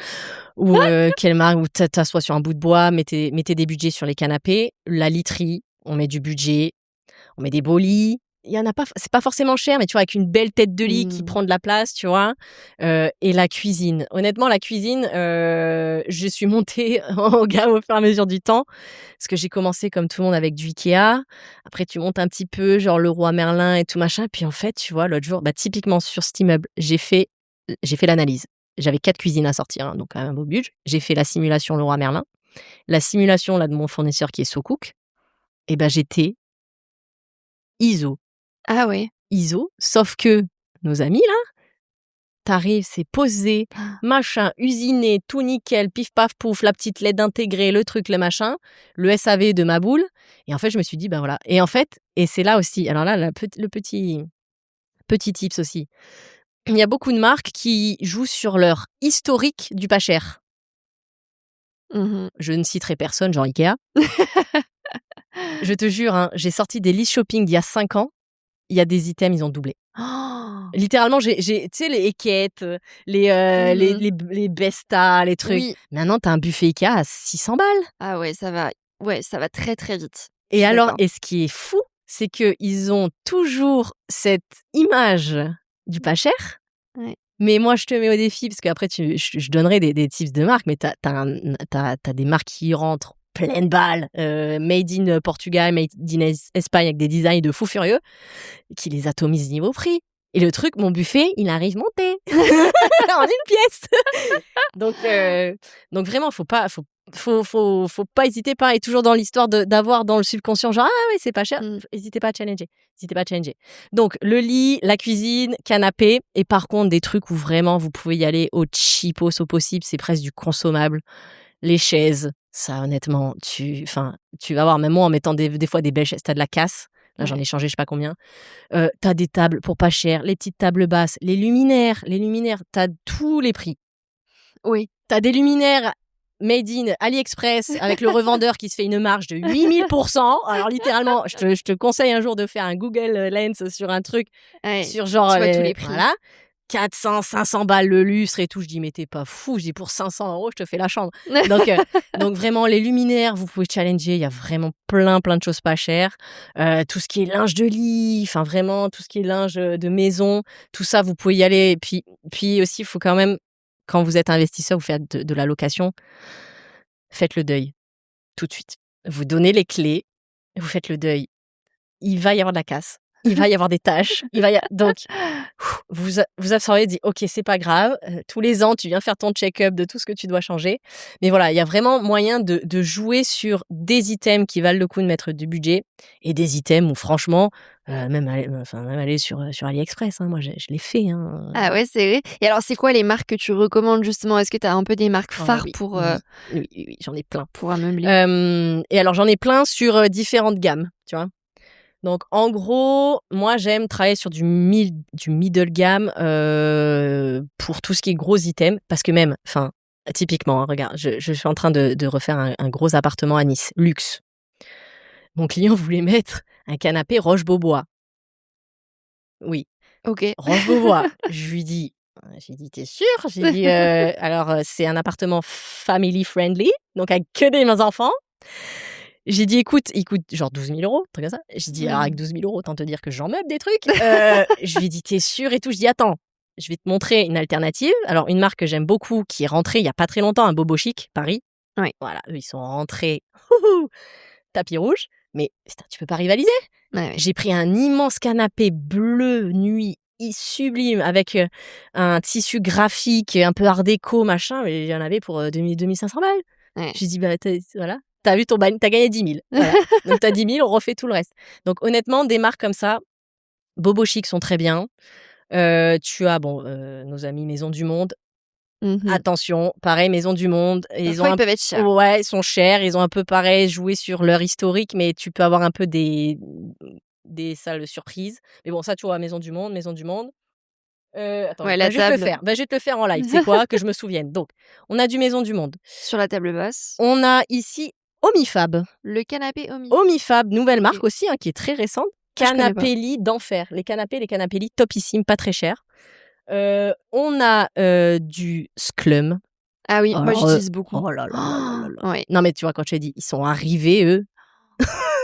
quelle marque, ou t'assois sur un bout de bois, mettez des budgets sur les canapés. La literie, on met du budget, on met des beaux lits. Il y en a pas, c'est pas forcément cher, mais tu vois, avec une belle tête de lit qui Mmh. prend de la place, tu vois? Et la cuisine. Honnêtement, la cuisine, je suis montée en gamme au fur et à mesure du temps. Parce que j'ai commencé comme tout le monde avec du Ikea. Après, tu montes un petit peu, genre Leroy Merlin et tout machin. Puis en fait, tu vois, l'autre jour, bah, typiquement sur cet immeuble, j'ai fait l'analyse. J'avais 4 cuisines à sortir, hein, donc quand même un beau budget. J'ai fait la simulation Leroy Merlin, la simulation là de mon fournisseur qui est SoCook. Et ben j'étais ISO, Ah ouais. ISO, sauf que nos amis là, t'arrives, c'est posé, machin, usiné, tout nickel, pif paf pouf, la petite LED intégrée, le truc, le machin, le SAV de ma boule. Et en fait, je me suis dit, ben voilà. Et en fait, et c'est là aussi, alors là, le petit tips aussi. Il y a beaucoup de marques qui jouent sur leur historique du pas cher. Mmh. Je ne citerai personne, genre Ikea. Je te jure, hein, j'ai sorti des listes shopping d'il y a 5 ans. Il y a des items, ils ont doublé. Littéralement, tu sais, les Equettes, Mmh. les Besta, les trucs. Oui. Maintenant, tu as un buffet Ikea à 600 balles. Ah ouais, ça va très, très vite. Je Et suis alors, d'accord. et ce qui est fou, c'est qu'ils ont toujours cette image du pas cher. Ouais. Mais moi, je te mets au défi parce qu'après je donnerai des tips de marque, mais tu as des marques qui y rentrent pleine balle, made in Portugal, made in Espagne avec des designs de fous furieux, qui les atomise niveau prix. Et le truc, mon buffet, il arrive monté en une pièce. Donc vraiment, faut pas hésiter. Pareil, toujours dans l'histoire d'avoir dans le subconscient, genre ah oui, c'est pas cher. N'hésitez pas à challenger. Donc le lit, la cuisine, canapé, et par contre des trucs où vraiment vous pouvez y aller au cheapos au possible, c'est presque du consommable. Les chaises, ça honnêtement, tu vas voir, même moi en mettant des fois des belles chaises, t'as de la casse. Là, j'en ai changé je sais pas combien. T'as des tables pour pas cher, les petites tables basses, les luminaires, t'as tous les prix. Oui. T'as des luminaires made in AliExpress avec le revendeur qui se fait une marge de 8000%. Alors littéralement, je te conseille un jour de faire un Google Lens sur un truc, sur genre tu vois tous les prix. Voilà. 400, 500 balles le lustre et tout. Je dis, mais t'es pas fou. Je dis, pour 500 €, je te fais la chambre. Donc vraiment, les luminaires, vous pouvez challenger. Il y a vraiment plein de choses pas chères. Tout ce qui est linge de lit, enfin vraiment, tout ce qui est linge de maison, tout ça, vous pouvez y aller. Et puis aussi, il faut quand même, quand vous êtes investisseur, vous faites de la location, faites le deuil tout de suite. Vous donnez les clés, vous faites le deuil. Il va y avoir de la casse. Il va y avoir des tâches. Donc, vous absorbez, dit ok, c'est pas grave. Tous les ans, tu viens faire ton check-up de tout ce que tu dois changer. Mais voilà, il y a vraiment moyen de jouer sur des items qui valent le coup de mettre du budget et des items où franchement, même aller sur AliExpress. Hein, moi, je l'ai fait. Hein. Ah ouais, c'est vrai. Et alors, c'est quoi les marques que tu recommandes justement? Est-ce que tu as un peu des marques phares oui, pour oui, j'en ai plein. Pour ameubler. Et alors, j'en ai plein sur différentes gammes, tu vois. Donc, en gros, moi, j'aime travailler sur du middle gamme pour tout ce qui est gros items. Parce que même, typiquement, hein, regarde, je suis en train de refaire un gros appartement à Nice, luxe. Mon client voulait mettre un canapé Roche-Beaubois. Oui. Ok. Roche-Beaubois. J'ai dit, t'es sûr? J'ai dit, alors, c'est un appartement family friendly, donc avec que des enfants. J'ai dit, écoute, il coûte genre 12 000 €, un truc comme ça. J'ai dit, alors avec 12 000 €, autant te dire que j'en meuble des trucs. Je lui ai dit, t'es sûr et tout. Je dis, attends, je vais te montrer une alternative. Alors, une marque que j'aime beaucoup, qui est rentrée il y a pas très longtemps, un Bobo Chic, Paris. Oui. Voilà, eux, ils sont rentrés, tapis rouge. Mais tu peux pas rivaliser. Ouais. J'ai pris un immense canapé bleu nuit, sublime, avec un tissu graphique, un peu art déco, machin. Mais il y en avait pour 2500 balles. Ouais. J'ai dit, voilà. T'as vu t'as gagné 10 000. Voilà. Donc t'as 10 000, on refait tout le reste. Donc honnêtement, des marques comme ça, Bobo Chic sont très bien. Tu as nos amis Maison du Monde. Attention, pareil, Maison du Monde. Ils peuvent être chers. Ouais, ils sont chers. Ils ont un peu pareil joué sur leur historique, mais tu peux avoir un peu des salles surprises. Mais bon, ça, tu vois, Maison du Monde. Attends, Ouais, je vais te le faire. Je vais te le faire en live. C'est quoi que je me souvienne. Donc, on a du Maison du Monde. Sur la table basse. On a ici Omifab. Le canapé Omifab, nouvelle marque aussi, hein, qui est très récente. Canapé lit d'enfer. Les canapés lits topissimes, pas très chers. On a du Sclum. Ah oui, moi j'utilise beaucoup. Oh là là. Ouais. Non mais tu vois, quand je t'ai dit, ils sont arrivés, eux.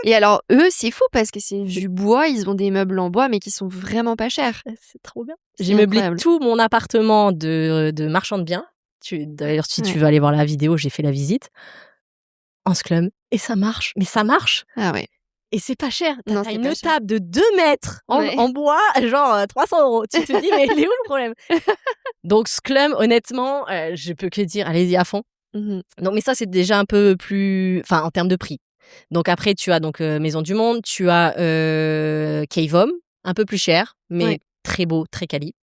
Et alors, eux, c'est fou parce que c'est du bois, ils ont des meubles en bois, mais qui sont vraiment pas chers. C'est trop bien. J'ai meublé tout mon appartement de marchand de biens. D'ailleurs, si tu veux aller voir la vidéo, j'ai fait la visite. En Sclum. Et ça marche. Mais ça marche. Ah ouais. Et c'est pas cher. Non, T'as une table de 2 mètres en bois, genre 300 €. Tu te dis, mais il est où le problème? Donc, Sclum, honnêtement, je peux que dire, allez-y à fond. Donc, mais ça, c'est déjà un peu plus... Enfin, en termes de prix. Donc, après, tu as Maison du Monde, tu as Cave Home, un peu plus cher, mais très beau, très quali.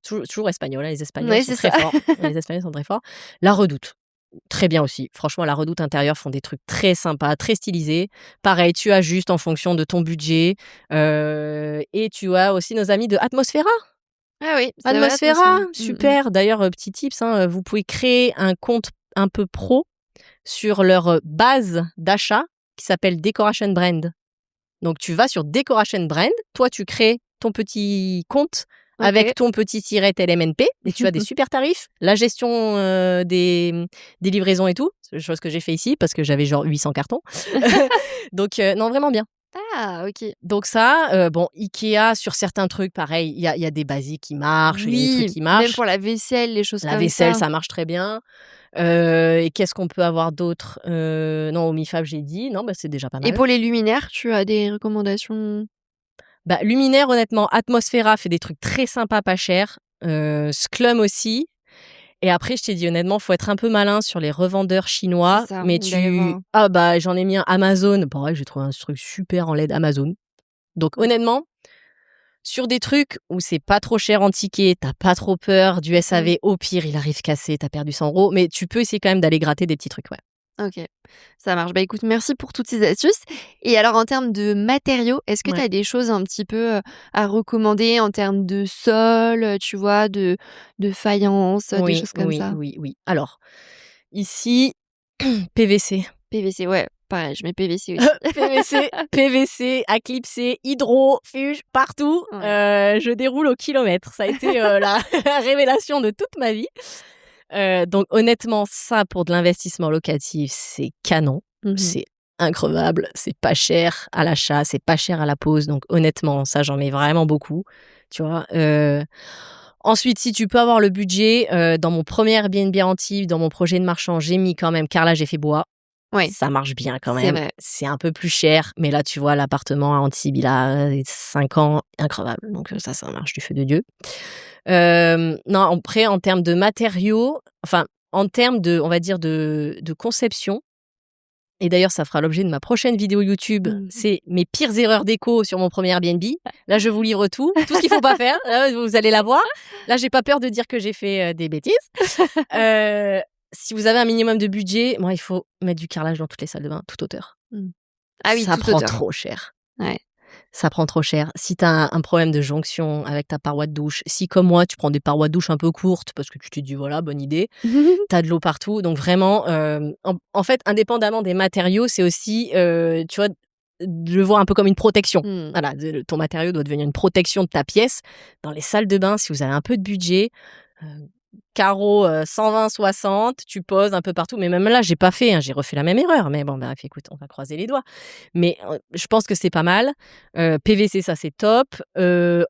Toujours espagnol, hein, les Espagnols sont très forts. Les Espagnols sont très forts. La Redoute. Très bien aussi. Franchement, la Redoute intérieure font des trucs très sympas, très stylisés. Pareil, tu ajustes en fonction de ton budget. Et tu as aussi nos amis de Atmosfera. Ah oui, Atmosfera, super. D'ailleurs, petit tips, hein, vous pouvez créer un compte un peu pro sur leur base d'achat qui s'appelle Decoration Brand. Donc, tu vas sur Decoration Brand. Toi, tu crées ton petit compte avec ton petit siret LMNP et tu as des super tarifs. La gestion des livraisons et tout, c'est chose que j'ai fait ici parce que j'avais genre 800 cartons. Donc, non, vraiment bien. Ah, ok. Donc ça, Ikea, sur certains trucs, pareil, il y a des basiques qui marchent, des trucs qui marchent. Même pour la vaisselle, les choses comme ça. La vaisselle, ça marche très bien. Et qu'est-ce qu'on peut avoir d'autre? Non, Omifab, j'ai dit. Non, bah, c'est déjà pas Et mal. pour les luminaires, tu as des recommandations? Bah, luminaire, honnêtement, Atmosphera fait des trucs très sympas, pas chers. Sclum aussi. Et après, je t'ai dit honnêtement, faut être un peu malin sur les revendeurs C'est chinois. ça, Mais il doit y avoir ah bah, j'en ai mis un Amazon. Pareil, j'ai trouvé un truc super en LED Amazon. Donc honnêtement, sur des trucs où c'est pas trop cher en ticket, tu pas trop peur du mmh. SAV, au pire, il arrive cassé, tu as perdu 100 €, mais tu peux essayer quand même d'aller gratter des petits trucs, ouais. OK, ça marche. Bah, écoute, merci pour toutes ces astuces et alors en termes de matériaux, est-ce que tu Ouais. as des choses un petit peu, à recommander en termes de sol, tu vois, de faïence, des Oui, choses comme oui, ça? oui, oui. Alors, ici, PVC. PVC, ouais, pareil, je mets PVC aussi. PVC, Aclipsé, Hydro, Fuge, partout. Ouais. Je déroule au kilomètre. Ça a été, la révélation de toute ma vie. Donc honnêtement, ça, pour de l'investissement locatif, c'est canon. Mmh. C'est increvable, c'est pas cher à l'achat, c'est pas cher à la pose. Donc honnêtement, ça, j'en mets vraiment beaucoup, tu vois? Ensuite, si tu peux avoir le budget, dans mon premier Airbnb à Antibes, dans mon projet de marchand, j'ai mis quand même carrelage effet bois. Ouais, Ça marche bien quand c'est même. vrai. C'est un peu plus cher, mais là, tu vois, l'appartement à Antibes, il a 5 ans, increvable. Donc ça marche du feu de Dieu. Non, après, en termes de matériaux, enfin, en termes de, on va dire, de conception, et d'ailleurs, ça fera l'objet de ma prochaine vidéo YouTube, Mmh. c'est mes pires erreurs déco sur mon premier Airbnb. Là, je vous livre tout ce qu'il faut pas faire. Là, vous allez la voir. Là, j'ai pas peur de dire que j'ai fait des bêtises. Heu, Si vous avez un minimum de budget, moi, il faut mettre du carrelage dans toutes les salles de bain, toute hauteur. Mmh. Ah oui, Ça toute prend hauteur. trop cher. Ouais. Ça prend trop cher. Si tu as un problème de jonction avec ta paroi de douche, si comme moi, tu prends des parois de douche un peu courtes parce que tu te dis: «Voilà, bonne idée», tu as de l'eau partout. Donc vraiment, en fait, indépendamment des matériaux, c'est aussi, tu vois, de le voir un peu comme une protection. Mmh. Voilà, ton matériau doit devenir une protection de ta pièce. Dans les salles de bain, si vous avez un peu de budget, heu, carreaux, 120-60, tu poses un peu partout. Mais même là, j'ai pas fait, hein, j'ai refait la même erreur. Mais bon, bref, écoute, on va croiser les doigts. Mais je pense que c'est pas mal. PVC, ça, c'est top.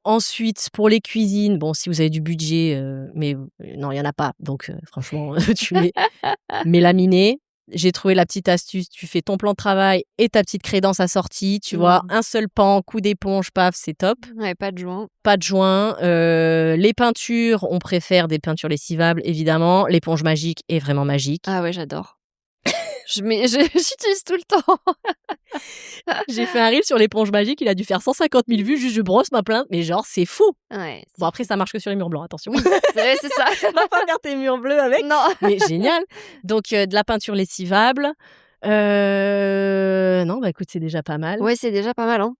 Ensuite, pour les cuisines, bon, si vous avez du budget, mais non, il y en a pas. Donc franchement, tu mets laminé. J'ai trouvé la petite astuce, tu fais ton plan de travail et ta petite crédence assortie, tu vois? Mmh. Un seul pan, coup d'éponge, paf, c'est top. Ouais, pas de joint. Pas de joint. Les peintures, on préfère des peintures lessivables, évidemment. L'éponge magique est vraiment magique. Ah ouais, j'adore. J'utilise tout le temps. J'ai fait un reel sur l'éponge magique, il a dû faire 150 000 vues, juste je brosse ma plainte, mais genre c'est fou! Ouais, Bon c'est après ça marche que sur les murs blancs, attention. oui, c'est ça. Va pas faire tes murs bleus avec, Non. mais génial! Donc de la peinture lessivable, non, bah écoute, c'est déjà pas mal. Ouais, c'est déjà pas mal, hein.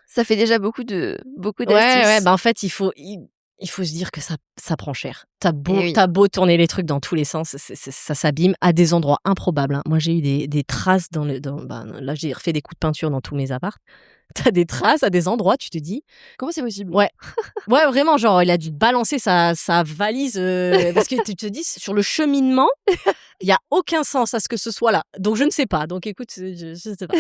Ça fait déjà beaucoup Ouais, ouais, d'astuces. bah en fait, il faut se dire que ça prend cher. T'as Et beau oui. tu beau tourner les trucs dans tous les sens, ça s'abîme à des endroits improbables, hein. Moi, j'ai eu des traces là, j'ai refait des coups de peinture dans tous mes apparts. T'as des traces à des endroits, tu te dis: Comment c'est possible? «Ouais». Ouais, vraiment, genre, il a dû balancer sa valise, parce que tu te dis sur le cheminement, il y a aucun sens à ce que ce soit là. Donc je ne sais pas. Donc écoute, je sais pas.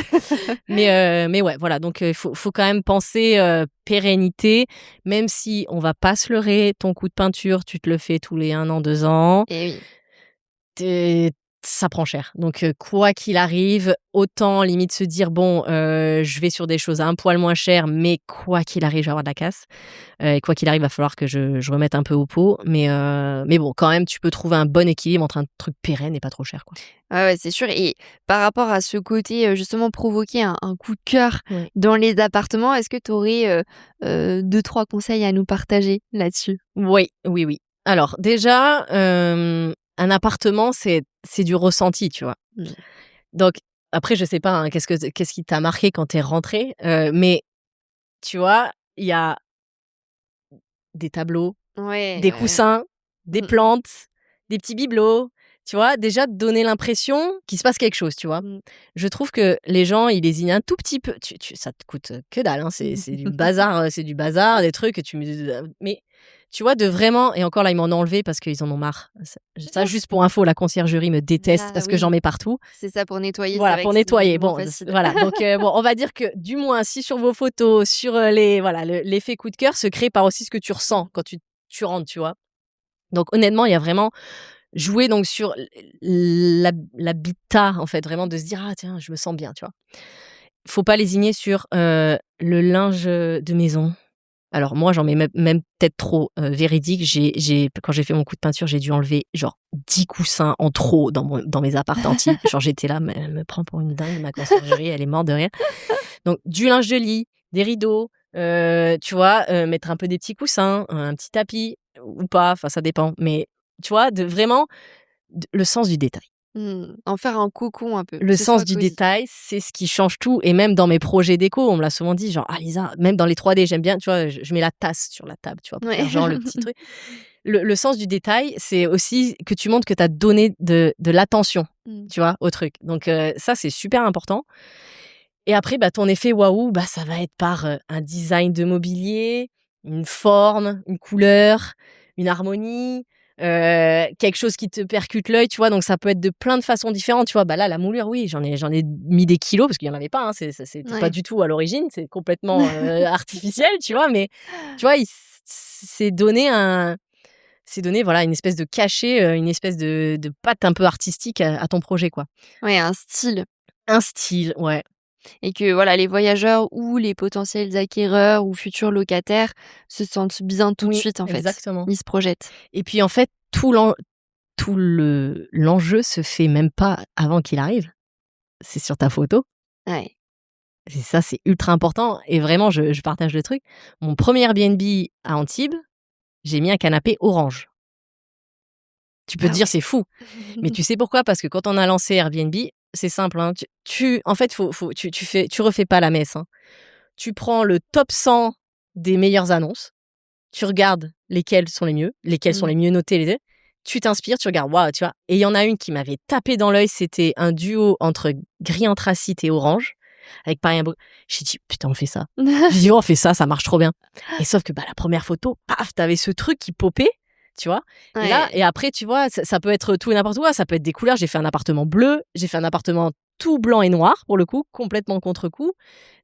Mais ouais, voilà, donc faut quand même penser, pérennité, même si on va pas se leurrer, ton coup de peinture, tu te le fais tous les 1 an, 2 ans. Et oui. Tu Ça prend cher. Donc quoi qu'il arrive, autant limite se dire: «Bon, je vais sur des choses un poil moins chères, mais quoi qu'il arrive, je vais avoir de la casse». Et quoi qu'il arrive, va falloir que je remette un peu au pot. Mais bon, quand même, tu peux trouver un bon équilibre entre un truc pérenne et pas trop cher, quoi. Ouais, ouais, c'est sûr et par rapport à ce côté, justement provoquer un coup de cœur Ouais. dans les appartements, est-ce que tu aurais, 2-3 conseils à nous partager là-dessus? Oui, oui, oui. Alors déjà, un appartement, c'est du ressenti, tu vois? Mmh. Donc après, je sais pas, hein, qu'est-ce qui t'a marqué quand t'es rentrée, mais tu vois, il y a des tableaux, Ouais, des ouais, ouais. coussins, des Mmh mh. plantes, des petits bibelots, tu vois? Déjà de donner l'impression qu'il se passe quelque chose, tu vois? Mmh. Je trouve que les gens, ils lésinent un tout petit peu. Ça te coûte que dalle, hein, c'est du bazar, des trucs que tu me mais tu vois, de vraiment et encore là, ils m'en ont enlevé parce qu'ils en ont marre. Ça, juste pour info, la conciergerie me déteste Ah parce que j'en oui, mets partout. c'est ça pour nettoyer, c'est Voilà, vrai pour que c'est nettoyer. moins Bon, facile. voilà, donc bon, on va dire que du moins, si sur vos photos, sur, les voilà, l'effet coup de cœur se crée par aussi ce que tu ressens quand tu rentres, tu vois? Donc honnêtement, il y a vraiment jouer donc sur l'habitat, en fait, vraiment de se dire: «Ah tiens, je me sens bien», tu vois? Faut pas lésigner sur, le linge, de maison. Alors moi, j'en mets même peut-être trop, véridique. J'ai quand j'ai fait mon coup de peinture, j'ai dû enlever genre 10 coussins en trop dans mes apparts antiques. Genre j'étais là: «Mais elle me prend pour une dingue, ma conciergerie, elle est morte de rire». Donc du linge de lit, des rideaux, tu vois, mettre un peu des petits coussins, un petit tapis ou pas, enfin ça dépend. Mais tu vois, de vraiment le sens du détail. En faire un cocon un peu, que Le ce sens soit du cosy. détail, c'est ce qui change tout et même dans mes projets déco, on me l'a souvent dit genre: «Ah Lisa», même dans les 3D, j'aime bien, tu vois, je mets la tasse sur la table, tu vois, pour faire Ouais. genre le petit truc. Le sens du détail, c'est aussi que tu montres que tu as donné de l'attention, Mmh. tu vois, au truc. Donc ça, c'est super important et après, bah, ton effet waouh, bah, ça va être par, un design de mobilier, une forme, une couleur, une harmonie, quelque chose qui te percute l'œil, tu vois? Donc ça peut être de plein de façons différentes, tu vois? Bah, là, la moulure, oui, j'en ai mis des kilos parce qu'il y en avait pas, hein, c'était pas Ouais. du tout à l'origine, c'est complètement, artificiel, tu vois? Mais tu vois, il c'est donner, voilà, une espèce de cachet, une espèce de patte un peu artistique à ton projet, quoi. Ouais, un style. Un style, ouais. Et que voilà, les voyageurs ou les potentiels acquéreurs ou futurs locataires se sentent bien tout de Oui, suite, en fait. exactement. Ils se projettent. Et puis, en fait, l'enjeu se fait même pas avant qu'il arrive. C'est sur ta photo Ouais. et ça, c'est ultra important et vraiment je partage le truc. Mon premier Airbnb à Antibes, j'ai mis un canapé orange. Tu peux te Ah dire: ouais. «C'est fou», mais tu sais pourquoi? Parce que quand on a lancé Airbnb, c'est simple, hein, en fait, faut tu refais pas la messe, hein. Tu prends le top 100 des meilleures annonces, tu regardes lesquelles sont les mieux, lesquelles sont Mmh. les mieux notées, tu t'inspires, tu regardes, waouh, tu vois? Et il y en a une qui m'avait tapé dans l'œil, c'était un duo entre gris anthracite et orange, avec pareil un beau j'ai dit: «Putain, on fait ça». J'ai dit: «Oh, on fait ça marche trop bien» et sauf que, bah, la première photo, paf, tu avais ce truc qui popait, tu vois? Et Ouais. après, tu vois, ça peut être tout et n'importe quoi, ça peut être des couleurs. J'ai fait un appartement bleu, j'ai fait un appartement tout blanc et noir, pour le coup, complètement contre-coup.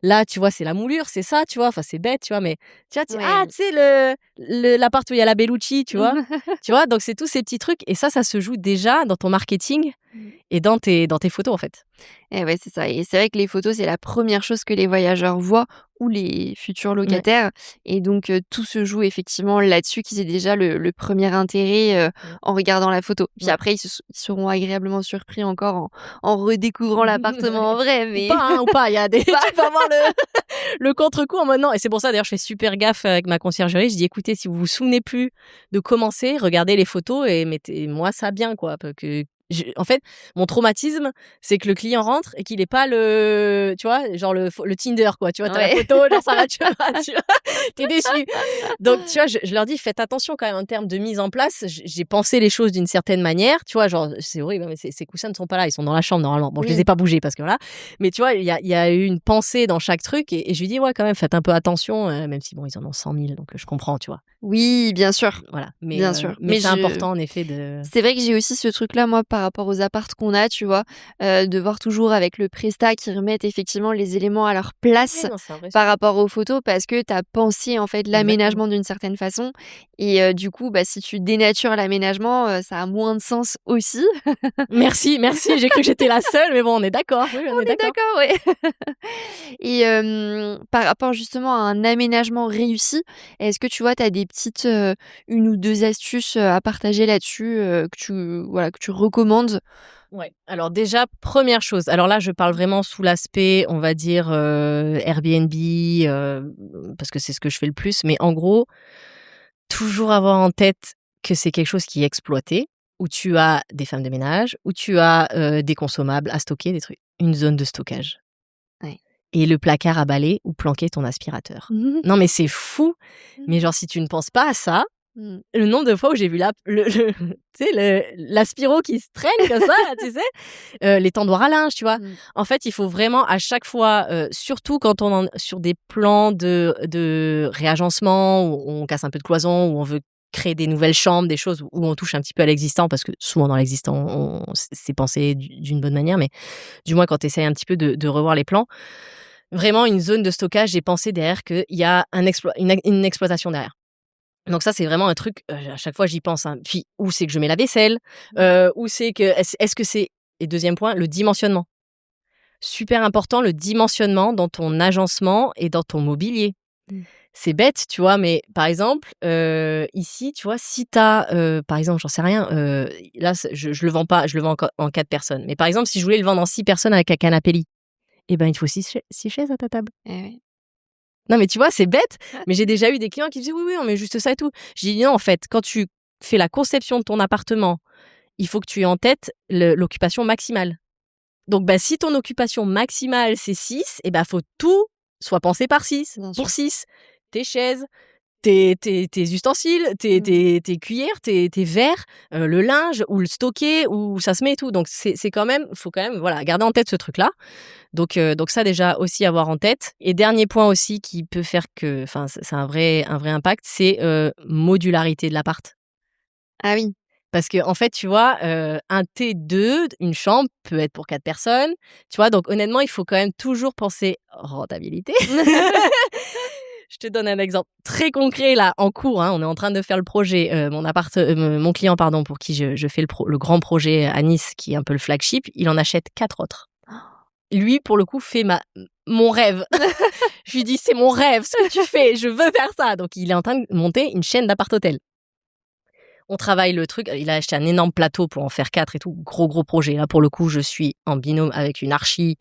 Là, tu vois, c'est la moulure, c'est ça, tu vois? Enfin, c'est bête, tu vois? Mais tu vois, Ouais. tu sais l'appart où il y a la Bellucci, tu vois? Tu vois? Donc c'est tous ces petits trucs et ça se joue déjà dans ton marketing Mmh. et dans tes photos, en fait. Et ouais, c'est ça et c'est vrai que les photos, c'est la première chose que les voyageurs voient ou les futurs Ouais. locataires et donc tout se joue effectivement là-dessus qui c'est déjà le premier intérêt, Mmh. en regardant la photo. Puis Ouais. après ils seront agréablement surpris encore en redécouvrant l'appartement en vrai Ou mais pas, hein, ou pas. Il y a des ou pas. tu peux avoir le contre-coup en mode non et c'est pour ça d'ailleurs je fais super gaffe avec ma conciergerie. Je dis: «Écoutez, si vous vous souvenez plus de commencer, regardez les photos et mettez-moi ça bien, quoi». Parce que en fait, mon traumatisme, c'est que le client rentre et qu'il ait pas tu vois, genre le Tinder, quoi. Tu vois, tu as la Ouais. photo, genre ça va, tu vois, tu déçu. Donc tu vois, je leur dis: «Faites attention quand même en termes de mise en place». J'ai pensé les choses d'une certaine manière, tu vois? Genre, c'est horrible, hein, mais ces coussins ne sont pas là, ils sont dans la chambre normalement. Bon, je les ai Oui. pas bougés parce que voilà, mais tu vois, il y a eu une pensée dans chaque truc et je lui dis: «Ouais, quand même, faites un peu attention», même si bon, ils en ont 100 000 donc je comprends, tu vois? Oui, bien sûr, Voilà, mais bien sûr. mais Mais c'est important en effet c'est vrai que j'ai aussi ce truc-là, moi, par rapport aux apparts qu'on a, tu vois? De voir toujours avec le prestat qu'ils remettent effectivement les éléments à leur place ouais, non, c'est un vrai par sujet. rapport aux photos parce que tu as pensé, en fait, Exactement. l'aménagement d'une certaine façon et du coup, bah, si tu dénatures l'aménagement, ça a moins de sens aussi. Merci, merci, j'ai cru que j'étais la seule, mais bon, on est d'accord. Oui, on On est est d'accord. d'accord, ouais. Et par rapport justement à un aménagement réussi, est-ce que tu vois, tu as des petites, 1 ou 2 astuces, à partager là-dessus, que tu recommandes? Ouais. Alors déjà, première chose, alors là, je parle vraiment sous l'aspect, on va dire, Airbnb, parce que c'est ce que je fais le plus, mais en gros, toujours avoir en tête que c'est quelque chose qui est exploité, où tu as des femmes de ménage, où tu as, des consommables à stocker, des trucs. Une zone de stockage Ouais. et le placard à balai où planquer ton aspirateur. Non mais c'est fou, mais genre si tu ne penses pas à ça, Mmh. le nombre de fois où j'ai vu tu sais l'aspiro qui se traîne comme ça là, tu sais? Les tendoirs à linge, tu vois? Mmh. En fait, il faut vraiment à chaque fois, surtout quand on en sur des plans de réagencement, où on casse un peu de cloison, où on veut créer des nouvelles chambres, des choses où on touche un petit peu à l'existant parce que souvent dans l'existant, c'est pensé d'une bonne manière, mais du moins quand tu essayes un petit peu de revoir les plans, vraiment une zone de stockage, j'ai pensé derrière qu'il y a une exploitation derrière. Donc ça, c'est vraiment un truc, à chaque fois j'y pense, hein. Puis où c'est que je mets la vaisselle, où c'est que est-ce que c'est et deuxième point, le dimensionnement. Super important, le dimensionnement dans ton agencement et dans ton mobilier. Mmh. C'est bête, tu vois? Mais par exemple, ici, tu vois, si tu as, par exemple, j'en sais rien, là, je le vends pas, je le vends en 4 personnes. Mais par exemple, si je voulais le vendre en 6 personnes avec un canapé lit, eh ben, il te faut 6 chaises à ta table. Eh oui. Non, mais tu vois, c'est bête, mais j'ai déjà eu des clients qui disaient: «Oui, oui, on met juste ça et tout». J'ai dit: «Non, en fait, quand tu fais la conception de ton appartement, il faut que tu aies en tête l'occupation maximale». Donc, bah, si ton occupation maximale, c'est 6, et bah, faut tout soit pensé par 6, Bien sûr. pour 6. Tes chaises, tes ustensiles, Mmh. tes cuillères, tes verres, le linge, où le stocker, où ça se met et tout. Donc c'est quand même faut quand même, voilà, garder en tête ce truc-là. Donc ça déjà aussi avoir en tête. Et dernier point aussi qui peut faire que enfin, c'est un vrai impact, c'est, modularité de l'appart. Ah oui. Parce que en fait, tu vois, un T2, une chambre peut être pour 4 personnes, tu vois? Donc honnêtement, il faut quand même toujours penser rentabilité. Je te donne un exemple très concret là, en cours, hein. On est en train de faire le projet, mon client pardon, pour qui je fais le grand projet à Nice, qui est un peu le flagship, il en achète 4 autres. Lui, pour le coup, fait mon rêve. Je lui dis: «C'est mon rêve ce que tu fais, je veux faire ça». Donc il est en train de monter une chaîne d'appart-hôtels. On travaille le truc, il a acheté un énorme plateau pour en faire 4 et tout, gros projet. Là, pour le coup, je suis en binôme avec une archi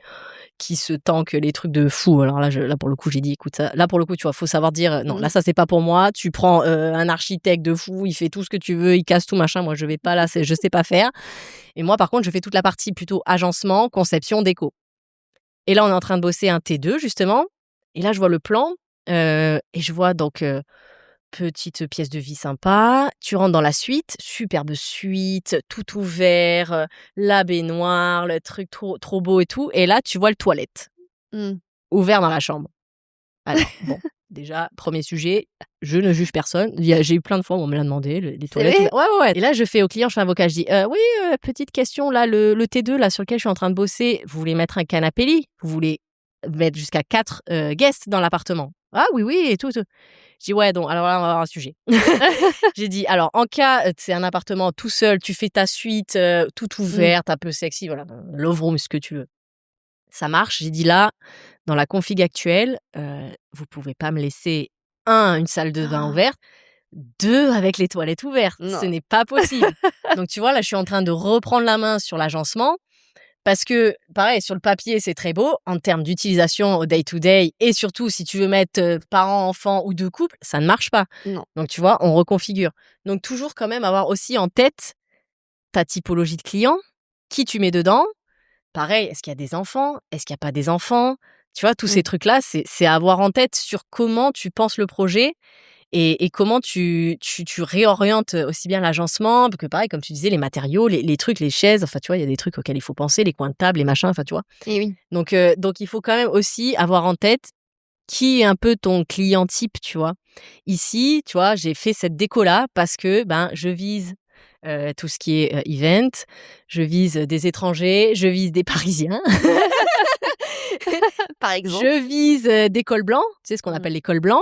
qui se tanque les trucs de fou. Alors là, pour le coup, j'ai dit: «Écoute, ça là, pour le coup, tu vois, faut savoir dire, non, là, Mmh. ça, c'est pas pour moi. Tu prends, un architecte de fou, il fait tout ce que tu veux, il casse tout, machin. Moi, je vais pas là, je sais pas faire». Et moi, par contre, je fais toute la partie plutôt agencement, conception, déco. Et là, on est en train de bosser un T2 justement. Et là, je vois le plan, et je vois donc, petite pièce de vie sympa. Tu rentres dans la suite, superbe suite, tout ouvert, la baignoire, le truc trop beau et tout. Et là, tu vois le toilette, Mmh. ouvert dans la chambre. Alors bon, déjà, premier sujet, je ne juge personne. J'ai eu plein de fois où on me l'a demandé, les C'est toilettes vrai? ouvertes. Ouais, ouais, ouais. Et là, je fais au client, je fais avocat, je dis: Oui, petite question là, le T2 là, sur lequel je suis en train de bosser, vous voulez mettre un canapé lit? Vous voulez mettre jusqu'à 4 guests dans l'appartement?» «Ah oui, oui et tout, tout». Je dis: «Ouais, donc alors là, on va avoir un sujet». J'ai dit: «Alors en cas, c'est un appartement tout seul, tu fais ta suite, toute Mmh. ouverte, un peu sexy, voilà, love room, ce que tu veux. Ça marche». J'ai dit: «Là, dans la config actuelle, vous pouvez pas me laisser une salle de bain ouverte, 2 avec les toilettes ouvertes. Ce Non. n'est pas possible». Donc tu vois, là, je suis en train de reprendre la main sur l'agencement parce que, pareil, sur le papier, c'est très beau. En termes d'utilisation au day to day et surtout si tu veux mettre, parents, enfants ou 2 couples, ça ne marche pas. Non. Donc tu vois, on reconfigure. Donc toujours quand même avoir aussi en tête ta typologie de client, qui tu mets dedans. Pareil, est-ce qu'il y a des enfants? Est-ce qu'il y a pas des enfants? Tu vois, tous ces Mmh. trucs-là, c'est à avoir en tête sur comment tu penses le projet et comment tu réorientes, aussi bien l'agencement que pareil, comme tu disais, les matériaux, les trucs, les chaises, enfin, tu vois, il y a des trucs auxquels il faut penser, les coins de table, les machins, enfin, tu vois? Eh oui. Donc il faut quand même aussi avoir en tête qui est un peu ton client type, tu vois? Ici, tu vois, j'ai fait cette déco-là parce que, ben, je vise, tout ce qui est, event, je vise des étrangers, je vise des Parisiens. Par exemple. Je vise, des cols blancs, tu sais ce qu'on Mmh. appelle les cols blancs,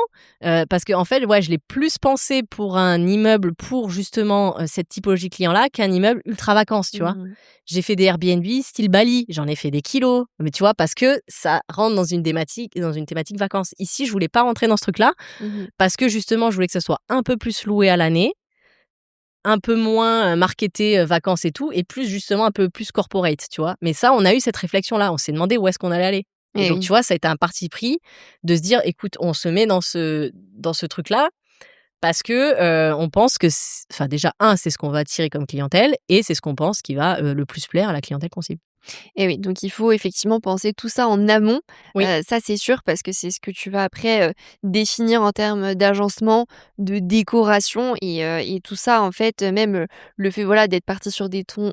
parce qu'en fait, ouais, je l'ai plus pensé pour un immeuble pour justement, cette typologie client-là qu'un immeuble ultra vacances, tu vois? Mmh. J'ai fait des Airbnb style Bali, j'en ai fait des kilos, mais tu vois? Parce que ça rentre dans une thématique vacances. Ici, je voulais pas rentrer dans ce truc-là Mmh. parce que justement, je voulais que ce soit un peu plus loué à l'année, un peu moins, marketé, vacances et tout et plus justement un peu plus corporate, tu vois? Mais ça, on a eu cette réflexion-là, on s'est demandé où est-ce qu'on allait aller et Eh donc tu oui. vois, ça a été un parti pris de se dire: «Écoute, on se met dans ce truc-là parce que, on pense que enfin déjà c'est ce qu'on va attirer comme clientèle et c'est ce qu'on pense qui va, le plus plaire à la clientèle qu'on cible». Et oui, donc il faut effectivement penser tout ça en amont, Oui, ça c'est sûr parce que c'est ce que tu vas après, définir en termes d'agencement, de décoration et tout ça en fait, même, le fait voilà d'être parti sur des tons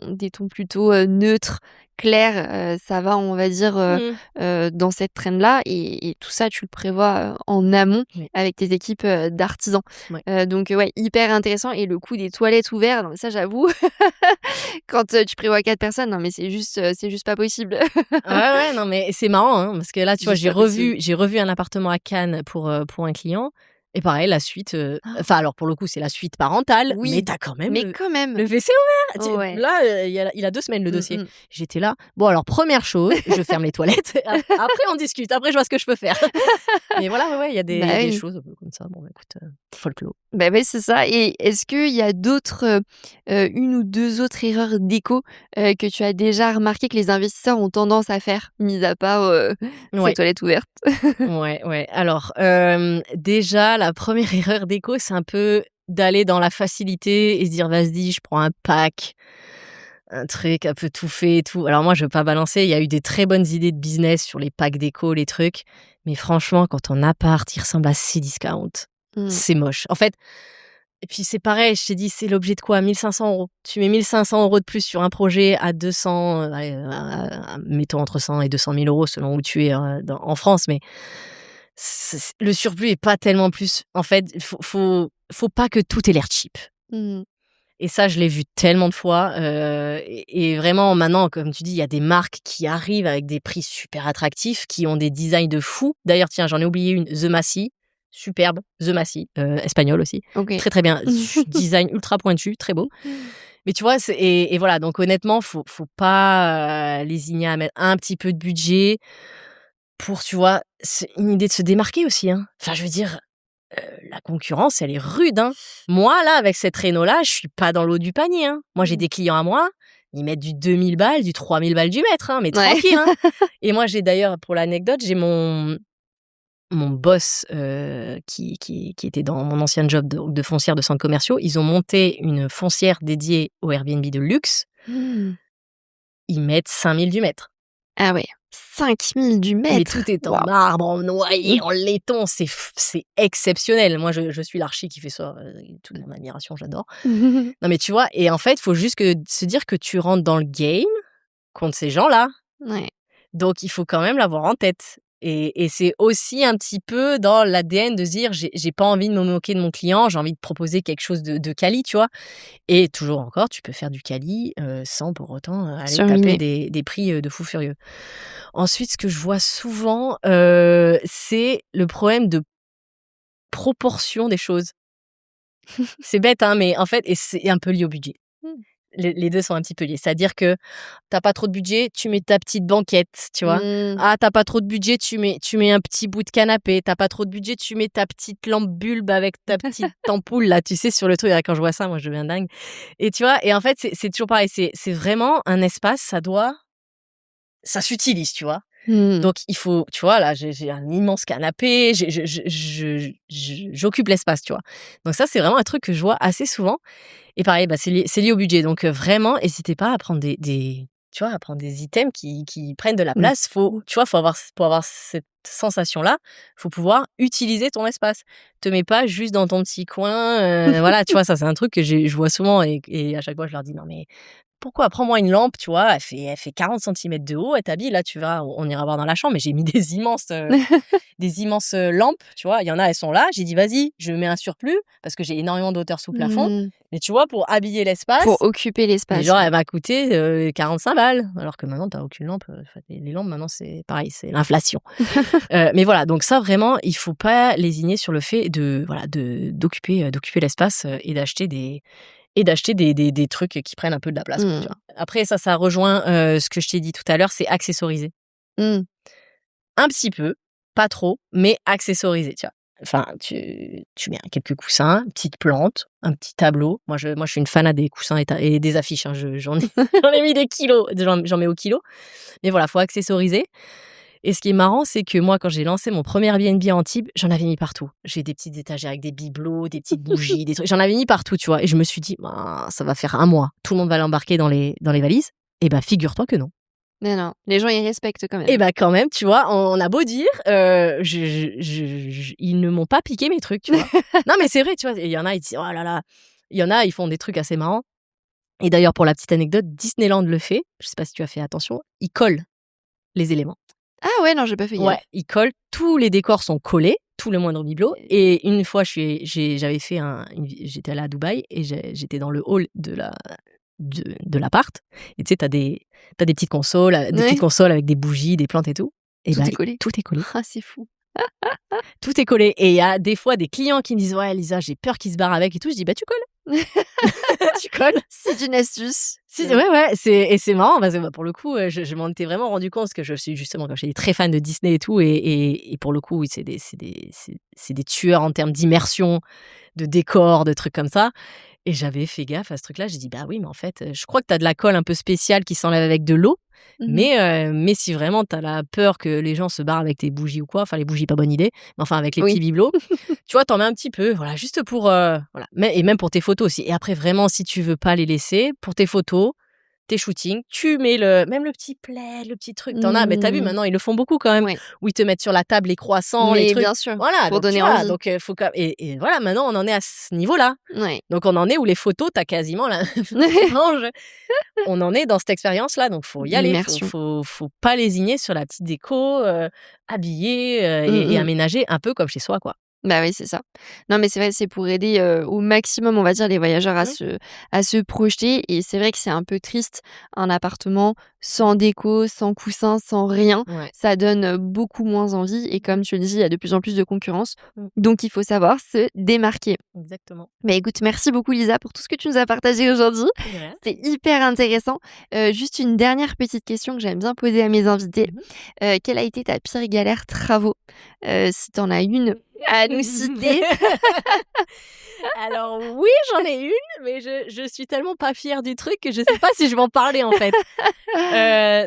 plutôt, neutres, clairs, ça va on va dire, mmh, dans cette trend-là et tout ça tu le prévois, en amont oui, avec tes équipes, d'artisans. ouais. Donc ouais, hyper intéressant et le coup des toilettes ouvertes, non mais ça j'avoue quand, tu prévois 4 personnes, non mais c'est juste pas possible. Ouais, ouais, non mais c'est marrant, hein, parce que là, tu C'est vois, juste pas possible. j'ai revu un appartement à Cannes pour un client. Et pareil, la suite, enfin alors pour le coup, c'est la suite parentale, mais Oui, tu as quand même mais quand même. le WC ouvert. Ouais. Là, il a 2 semaines le dossier. Mmh. J'étais là: «Bon alors première chose, je ferme les toilettes, après on discute, après je vois ce que je peux faire». Mais voilà, ouais, il y a Bah des oui. choses un peu comme ça. Bon, bah, écoute, folklore. Bah oui, c'est ça. Et est-ce qu'il y a d'autres, 1 ou 2 autres erreurs déco, que tu as déjà remarqué que les investisseurs ont tendance à faire, mis à part, ces Ouais, toilettes ouvertes? ouais. Alors, déjà la première erreur déco, c'est un peu d'aller dans la facilité et se dire: «Vas-y, je prends un pack, un truc un peu tout fait et tout». Alors moi, je veux pas balancer, il y a eu des très bonnes idées de business sur les packs déco, les trucs, mais franchement, quand ton appart, il ressemble à Cdiscount, Mmh. c'est moche. En fait et puis c'est pareil, je t'ai dit, c'est l'objet de quoi? 1 500 €. Tu mets 1 500 € de plus sur un projet à 200, allez, mettons entre 100 et 200 000 € selon où tu es, en France, mais le surplus est pas tellement plus. En fait, faut pas que tout ait l'air cheap. Mmh. Et ça, je l'ai vu tellement de fois, et vraiment maintenant, comme tu dis, il y a des marques qui arrivent avec des prix super attractifs, qui ont des designs de fou. D'ailleurs, tiens, j'en ai oublié une, The Massy, superbe, The Massy, espagnol aussi. OK. Très, très bien, design ultra pointu, très beau. Mais tu vois, et voilà, donc honnêtement, faut pas, lésigner à mettre un petit peu de budget pour, tu vois, c'est une idée de se démarquer aussi, hein. Enfin, je veux dire, la concurrence, elle est rude, hein. Moi, là, avec cette réno-là, je suis pas dans l'eau du panier, hein. Moi, j'ai Mmh. des clients à moi, ils mettent du 2 000 balles, du 3 000 balles du mètre, hein, mais Ouais. tranquille, hein. Et moi, j'ai d'ailleurs, pour l'anecdote, j'ai mon boss, qui était dans mon ancien job de foncière de centres commerciaux. Ils ont monté une foncière dédiée au Airbnb de luxe. Mmh. Ils mettent 5 000 du mètre. Ah ouais, 5 000 du Mais mètre! tout est en Waouh! marbre, en noyer, en laiton, c'est exceptionnel. Moi, je suis l'archi qui fait ça, toute mon admiration, j'adore. Non, mais tu vois? Et en fait, il faut juste se dire que tu rentres dans le game contre ces gens-là, Ouais. donc il faut quand même l'avoir en tête. Et c'est aussi un petit peu dans l'ADN de se dire: «J'ai pas envie de me moquer de mon client, j'ai envie de proposer quelque chose de quali», tu vois? Et toujours encore, tu peux faire du quali, sans pour autant, aller taper Surligné. des prix, de fou furieux. Ensuite, ce que je vois souvent, c'est le problème de proportion des choses. C'est bête, hein, mais en fait, et c'est un peu lié au budget. Mmh. Les 2 sont un petit peu liés. C'est-à-dire que tu pas trop de budget, tu mets ta petite banquette, tu vois? Mmh. Ah, tu pas trop de budget, tu mets un petit bout de canapé. Tu pas trop de budget, tu mets ta petite lampe bulbe avec ta petite ampoule là, tu sais, sur le truc. Ah, quand je vois ça, moi, je deviens dingue. Et tu vois? Et en fait, c'est toujours pareil, c'est vraiment un espace, ça s'utilise, tu vois? Mmh. Donc il faut, tu vois, là, j'ai un immense canapé, j'occupe l'espace, tu vois? Donc ça, c'est vraiment un truc que je vois assez souvent. Et pareil, bah, c'est lié au budget. Donc vraiment, hésitez pas à prendre des tu vois, à prendre des items qui prennent de la Mmh. place. Faut, tu vois, pour avoir cette sensation-là, faut pouvoir utiliser ton espace. Te mets pas juste dans ton petit coin, voilà, tu vois? Ça, c'est un truc que je vois souvent, et à chaque fois, je leur dis: «Non mais pourquoi? Prends-moi une lampe, tu vois, elle fait 40 centimètres de haut, elle t'habille, là, tu verras, on ira voir dans la chambre». Mais j'ai mis des immenses lampes, tu vois? Il y en a, elles sont là. J'ai dit: «Vas-y, je mets un surplus», parce que j'ai énormément de hauteur sous plafond. Mmh. Mais tu vois, pour habiller Pour l'espace, occuper mais l'espace, genre, ouais. elle m'a coûté, 45 balles. Alors que maintenant, tu aucune lampe, enfin, les lampes, maintenant, c'est pareil, c'est l'inflation. Mais voilà, donc ça, vraiment, il faut pas lésigner sur le fait de, voilà, d'occuper l'espace, et d'acheter des trucs qui prennent un peu de la place, quoi, tu Mmh. vois? Après ça rejoint, ce que je t'ai dit tout à l'heure, c'est accessoriser. Mmh. Un petit peu, pas trop, mais accessoriser, tu vois? Enfin, tu mets quelques coussins, une petite plante, un petit tableau. Moi, je suis une fanat des coussins et des affiches, hein. J'en ai j'en ai mis des kilos, j'en mets au kilo. Mais voilà, faut accessoriser. Et ce qui est marrant, c'est que moi, quand j'ai lancé mon premier Airbnb à Antibes, j'en avais mis partout. J'ai des petites étagères avec des bibelots, des petites bougies, des trucs. J'en avais mis partout, tu vois? Et je me suis dit: «Ben, ça va faire un mois. Tout le monde va l'embarquer dans les valises». Et ben, figure-toi que non. Mais non, les gens, ils respectent quand Et même. bah, quand même, tu vois, on a beau dire, ils ne m'ont pas piqué mes trucs, tu vois? Non, mais c'est vrai, tu vois? Et il y en a, ils disent: «Oh là là». Il y en a, ils font des trucs assez marrants. Et d'ailleurs, pour la petite anecdote, Disneyland le fait. Je sais pas si tu as fait attention, ils collent les éléments. Ah ouais, non, j'ai pas fait Ouais, gaffe. ils collent, tous les décors sont collés, tout le moindre bibelot. Et une fois, j'avais fait j'étais allée à Dubaï, et j'étais dans le hall de l'appart. Et tu sais, t'as des petites consoles, Ouais, avec des bougies, des plantes et tout. Et tout bah, est collé. tout est collé. Ah, c'est fou. Tout est collé et il y a des fois des clients qui me disent: «Ouais Lisa, j'ai peur qu'ils se barrent avec et tout». Je dis: «Bah tu colles, tu colles». C'est une astuce. Ouais, c'est marrant parce que, bah, pour le coup, je m'en étais vraiment rendu compte parce que je suis justement, comme je t'ai dit, très fan de Disney et tout et pour le coup, oui, c'est des tueurs en termes d'immersion, de décor, de trucs comme ça et j'avais fait gaffe à ce truc-là. J'ai dit: «Bah oui, mais en fait, je crois que tu as de la colle un peu spéciale qui s'enlève avec de l'eau, Mmh. mais si vraiment tu as la peur que les gens se barrent avec tes bougies ou quoi, enfin les bougies, pas bonne idée, mais enfin avec les petits Oui. bibelots, tu vois, tu en mets un petit peu, voilà, juste pour, voilà, mais et même pour tes photos aussi et après vraiment si tu veux pas les laisser, pour tes photos, tes shootings, tu mets même le petit plaid, le petit truc, tu en as mais tu as vu Mmh. maintenant ils le font beaucoup quand même, Ouais, où ils te mettent sur la table les croissants, les mais trucs. bien sûr, Voilà, pour donc tu donner vois? envie. Donc faut quand et voilà, maintenant on en est à ce niveau-là. Ouais. Donc on en est où les photos, tu as quasiment la frange. On en est dans cette expérience-là, donc faut y aller, L'immersion. faut pas lésigner sur la petite déco, habiller, Mmh et mh. aménager un peu comme chez soi, quoi. Bah, oui, c'est ça. Non, mais c'est vrai, c'est pour aider, au maximum, on va dire, les voyageurs Mmh. à se projeter et c'est vrai que c'est un peu triste, un appartement sans déco, sans coussin, sans rien. Ouais. Ça donne, beaucoup moins envie et comme tu le dis, il y a de plus en plus de concurrence, Mmh. donc il faut savoir se démarquer. Exactement. Mais écoute, merci beaucoup Lisa pour tout ce que tu nous as partagé aujourd'hui. De rien. C'était hyper intéressant. Juste une dernière petite question que j'aime bien poser à mes invités. Mmh Quelle a été ta pire galère travaux? Si tu en as une à nous citer. Alors oui, j'en ai une, mais je suis tellement pas fière du truc que je sais pas si je vais en parler, en fait.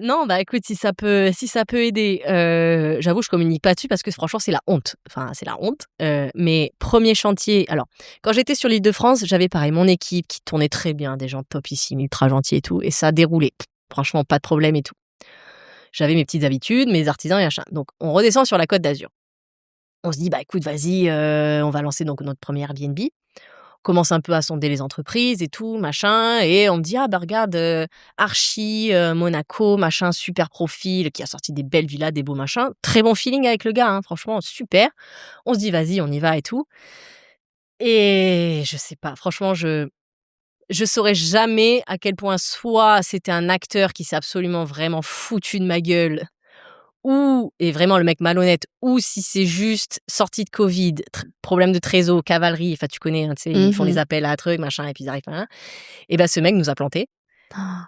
Non, bah, écoute, si ça peut aider, j'avoue, je communique pas dessus parce que franchement, c'est la honte. Enfin, c'est la honte, mais 1er chantier alors, quand j'étais sur l'Île-de-France, j'avais pareil mon équipe qui tournait très bien, des gens topissimes, ultra gentils et tout et ça a déroulé. Franchement, pas de problème et tout. J'avais mes petites habitudes, mes artisans et machin. Donc on redescend sur la Côte d'Azur. On se dit: «Bah, écoute, vas-y, on va lancer donc notre 1er Airbnb». On commence un peu à sonder les entreprises et tout, machin et on me dit: «Ah bah, regarde, Archi, Monaco, machin, super profil, qui a sorti des belles villas, des beaux machins». Très bon feeling avec le gars, hein, franchement super. On se dit: «Vas-y, on y va et tout» et je sais pas, franchement, je saurais jamais à quel point soit c'était un acteur qui s'est absolument vraiment foutu de ma gueule ou et vraiment le mec malhonnête ou si c'est juste sortie de Covid, problème de trésor, cavalerie, enfin tu connais, hein, tu sais, ils font les Mmh. appels à trucs, machin et puis ils arrivent hein. Et bah, ce mec nous a plantés.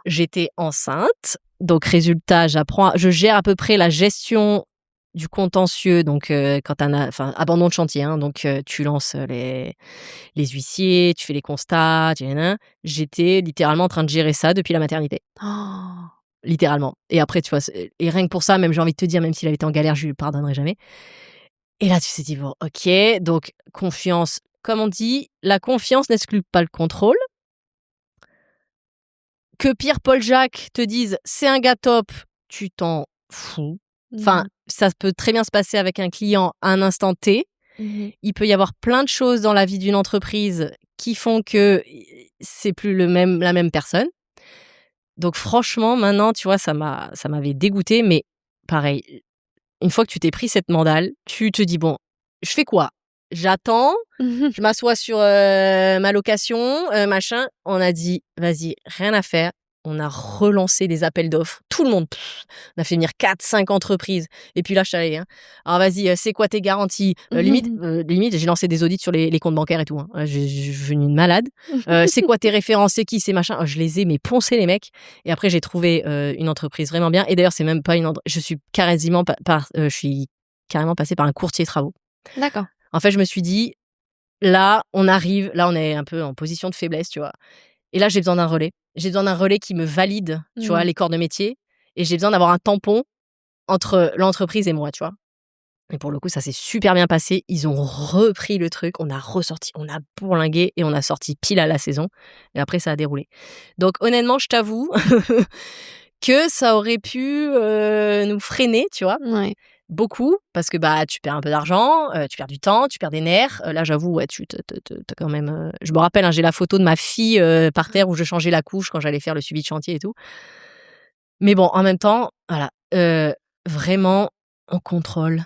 J'étais enceinte, donc résultat, je gère à peu près la gestion du contentieux, donc quand tu enfin, abandon de chantier, hein, donc tu lances, les huissiers, tu fais les constats, tu nin J'étais littéralement en train de gérer ça depuis la maternité. Littéralement et après tu vois, et rien que pour ça, même j'ai envie de te dire, même s'il avait été en galère, je lui pardonnerai jamais et là, tu t'es dit: «Bon, OK, donc confiance», comme on dit: «La confiance n'exclut pas le contrôle». Que Pierre Paul Jacques te dise: «C'est un gars top», tu t'en fous. Enfin, Mmh. ça peut très bien se passer avec un client à un instant T. Mmh. Il peut y avoir plein de choses dans la vie d'une entreprise qui font que c'est plus la même personne. Donc franchement, maintenant, tu vois, ça m'avait dégoûtée, mais pareil, une fois que tu t'es pris cette mandale, tu te dis: «Bon, je fais quoi? J'attends, je m'assois sur, ma location, machin». On a dit: «Vas-y, rien à faire». On a relancé des appels d'offres. Tout le monde, on a fait venir 4-5 entreprises et puis là, je suis allée, hein: «Alors vas-y, c'est quoi tes garanties?» Limite, j'ai lancé des audits sur les comptes bancaires et tout, hein. Je suis devenue une malade. «C'est quoi tes références? C'est qui? C'est machin?» Je les ai mais poncés les mecs et après j'ai trouvé, une entreprise vraiment bien et d'ailleurs, c'est même pas une entre je suis quasiment je suis carrément passée par un courtier travaux. D'accord. En fait, je me suis dit: «Là, on arrive, là, on est un peu en position de faiblesse», tu vois? Et là, j'ai besoin d'un relais. J'ai besoin d'un relais qui me valide, tu vois, Mmh. les corps de métier et j'ai besoin d'avoir un tampon entre l'entreprise et moi, tu vois? Et pour le coup, ça s'est super bien passé. Ils ont repris le truc, on a ressorti, on a bourlingué et on a sorti pile à la saison et après ça a déroulé. Donc honnêtement, je t'avoue que ça aurait pu, nous freiner, tu vois? Ouais. Beaucoup, parce que, bah, tu perds un peu d'argent, tu perds du temps, tu perds des nerfs. Là, j'avoue, ouais, tu te tu quand même, je me rappelle, hein, j'ai la photo de ma fille, par terre où je changeais la couche quand j'allais faire le suivi de chantier et tout. Mais bon, en même temps, voilà, vraiment, on contrôle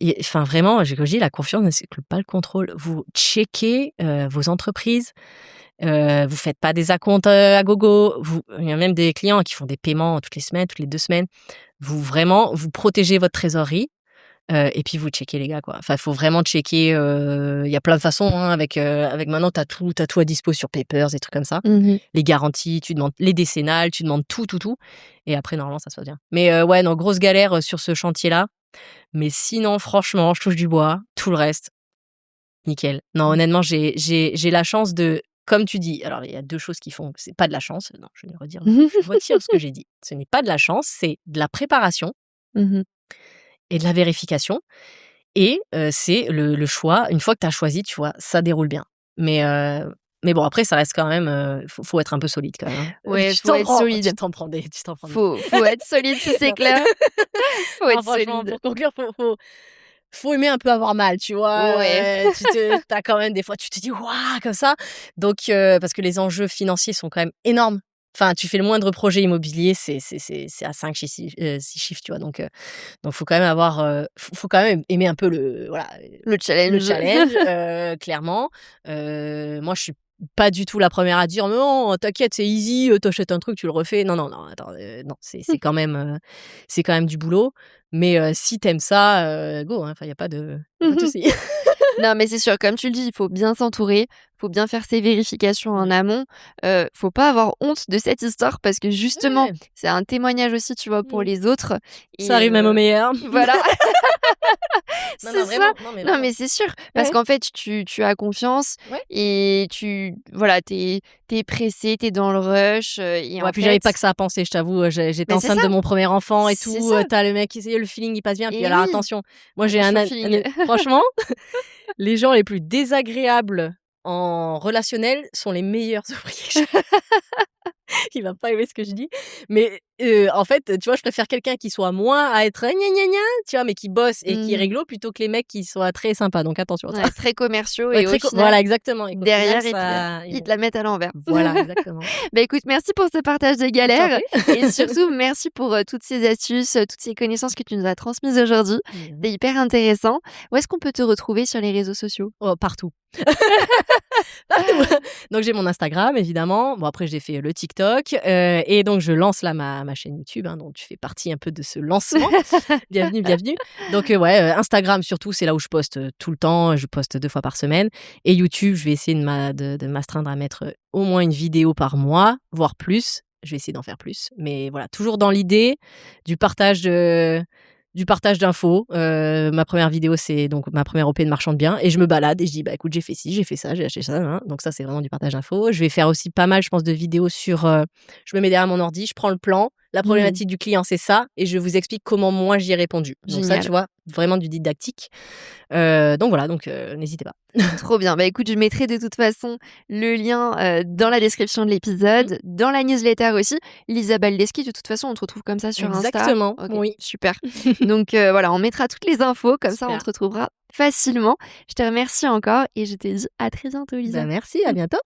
et enfin, vraiment, comme je dis, la confiance n'exclut pas le contrôle. Vous checkez, vos entreprises, vous faites pas des acomptes, à gogo. Il y a même des clients qui font des paiements toutes les semaines, toutes les 2 semaines. Vous protégez votre trésorerie. Et puis vous checkez les gars, quoi. Enfin, il faut vraiment checker. Il y a plein de façons, hein, avec maintenant, t'as tout à dispo sur Papers, des trucs comme ça. Les garanties, tu demandes les décennales, tu demandes tout. Et après, normalement, ça se passe bien. Mais ouais, non, grosse galère sur ce chantier-là. Mais sinon, franchement, je touche du bois. Tout le reste, nickel. Non, honnêtement, j'ai la chance de, comme tu dis, alors il y a 2 choses qui font que c'est pas de la chance. Non, je retire ce que j'ai dit. Ce n'est pas de la chance, c'est de la préparation et de la vérification. Et c'est le choix. Une fois que tu as choisi, tu vois, ça déroule bien. Mais bon, après, ça reste quand même, faut être un peu solide quand même, hein. Ouais, Tu faut être tu solide. t'en prends des. Faut être solide, si c'est Non. clair. Faut Non, être franchement, solide. pour conclure, faut aimer un peu avoir mal, tu vois. Ouais. T'as quand même des fois, tu te dis waouh comme ça. Donc parce que les enjeux financiers sont quand même énormes. Enfin, tu fais le moindre projet immobilier, c'est à 5 6 chiffres, tu vois. Donc faut quand même faut quand même aimer un peu Le le challenge. challenge, clairement. Moi, je suis pas du tout la première à dire: «Mais non, t'inquiète, c'est easy, tu un truc, tu le refais». Non, attends, non, c'est quand même du boulot. Mais si t'aimes ça, go, hein, enfin, il y a pas de souci. Non, mais c'est sûr, comme tu le dis, il faut bien s'entourer, faut bien faire ses vérifications en Ouais. amont. Faut pas avoir honte de cette histoire parce que justement, Ouais. c'est un témoignage aussi, tu vois, pour les autres Ça et arrive même au meilleur. voilà. Non, C'est ça. vraiment, non, mais Non, vraiment. mais c'est sûr, parce Ouais. qu'en fait, tu as confiance Ouais. et voilà, t'es pressé, t'es dans le rush, et Ouais, en puis j'avais fait pas que ça à penser, je t'avoue, j'étais mais c'est enceinte ça, de mon premier enfant et c'est tout, ça tu le mec, le feeling, il passe bien. Puis et alors oui, attention, moi j'ai attention au feeling. franchement, les gens les plus désagréables en relationnel sont les meilleurs ouvriers que j'ai. Il va pas aimer ce que je dis. Mais en fait, tu vois, je préfère quelqu'un qui soit moins à être gna gna gna, tu vois, mais qui bosse et qui est Mmh. réglo plutôt que les mecs qui soient très sympas. Donc attention à ça. Ouais, très commerciaux Ouais, et au final, voilà, exactement. Et qu'au final, derrière, ça. ils te la mettent à l'envers. Voilà, exactement. Bah, écoute, merci pour ce partage de Je t'en galères prie. et surtout merci pour, toutes ces astuces, toutes ces connaissances que tu nous as transmises aujourd'hui. Mmh. C'était hyper intéressant. Où est-ce qu'on peut te retrouver sur les réseaux sociaux? Oh, partout. Partout. Donc j'ai mon Instagram évidemment. Bon après j'ai fait le TikTok, et donc je lance là ma chaîne YouTube, hein, dont tu fais partie un peu de ce lancement. Bienvenue, bienvenue. Donc ouais, Instagram surtout, c'est là où je poste, tout le temps. Je poste 2 fois par semaine et YouTube, je vais essayer de m'astreindre à mettre, au moins une vidéo par mois, voire plus. Je vais essayer d'en faire plus, mais voilà, toujours dans l'idée du partage d'infos. Ma première vidéo, c'est donc ma première OP de marchand de biens et je me balade et je dis: «Bah, écoute, j'ai fait ci, j'ai fait ça, j'ai acheté ça, hein». Donc ça, c'est vraiment du partage d'infos. Je vais faire aussi pas mal, je pense, de vidéos sur, je me mets derrière mon ordi, je prends le plan, la Mmh. problématique du client, c'est ça et je vous explique comment moi j'y ai répondu. Donc ça, tu Génial. vois, vraiment du didactique. Donc voilà, n'hésitez pas. Trop bien. Bah, écoute, je mettrai de toute façon le lien, dans la description de Mmh. l'épisode, dans la newsletter aussi. Lisa Baldeski, de toute façon, on te retrouve comme ça sur Insta? Exactement, OK, oui. super. Donc voilà, on mettra toutes les infos, comme ça on Super. te retrouvera facilement. Je te remercie encore et je te dis à très bientôt, Lisa. Bah, merci, à bientôt.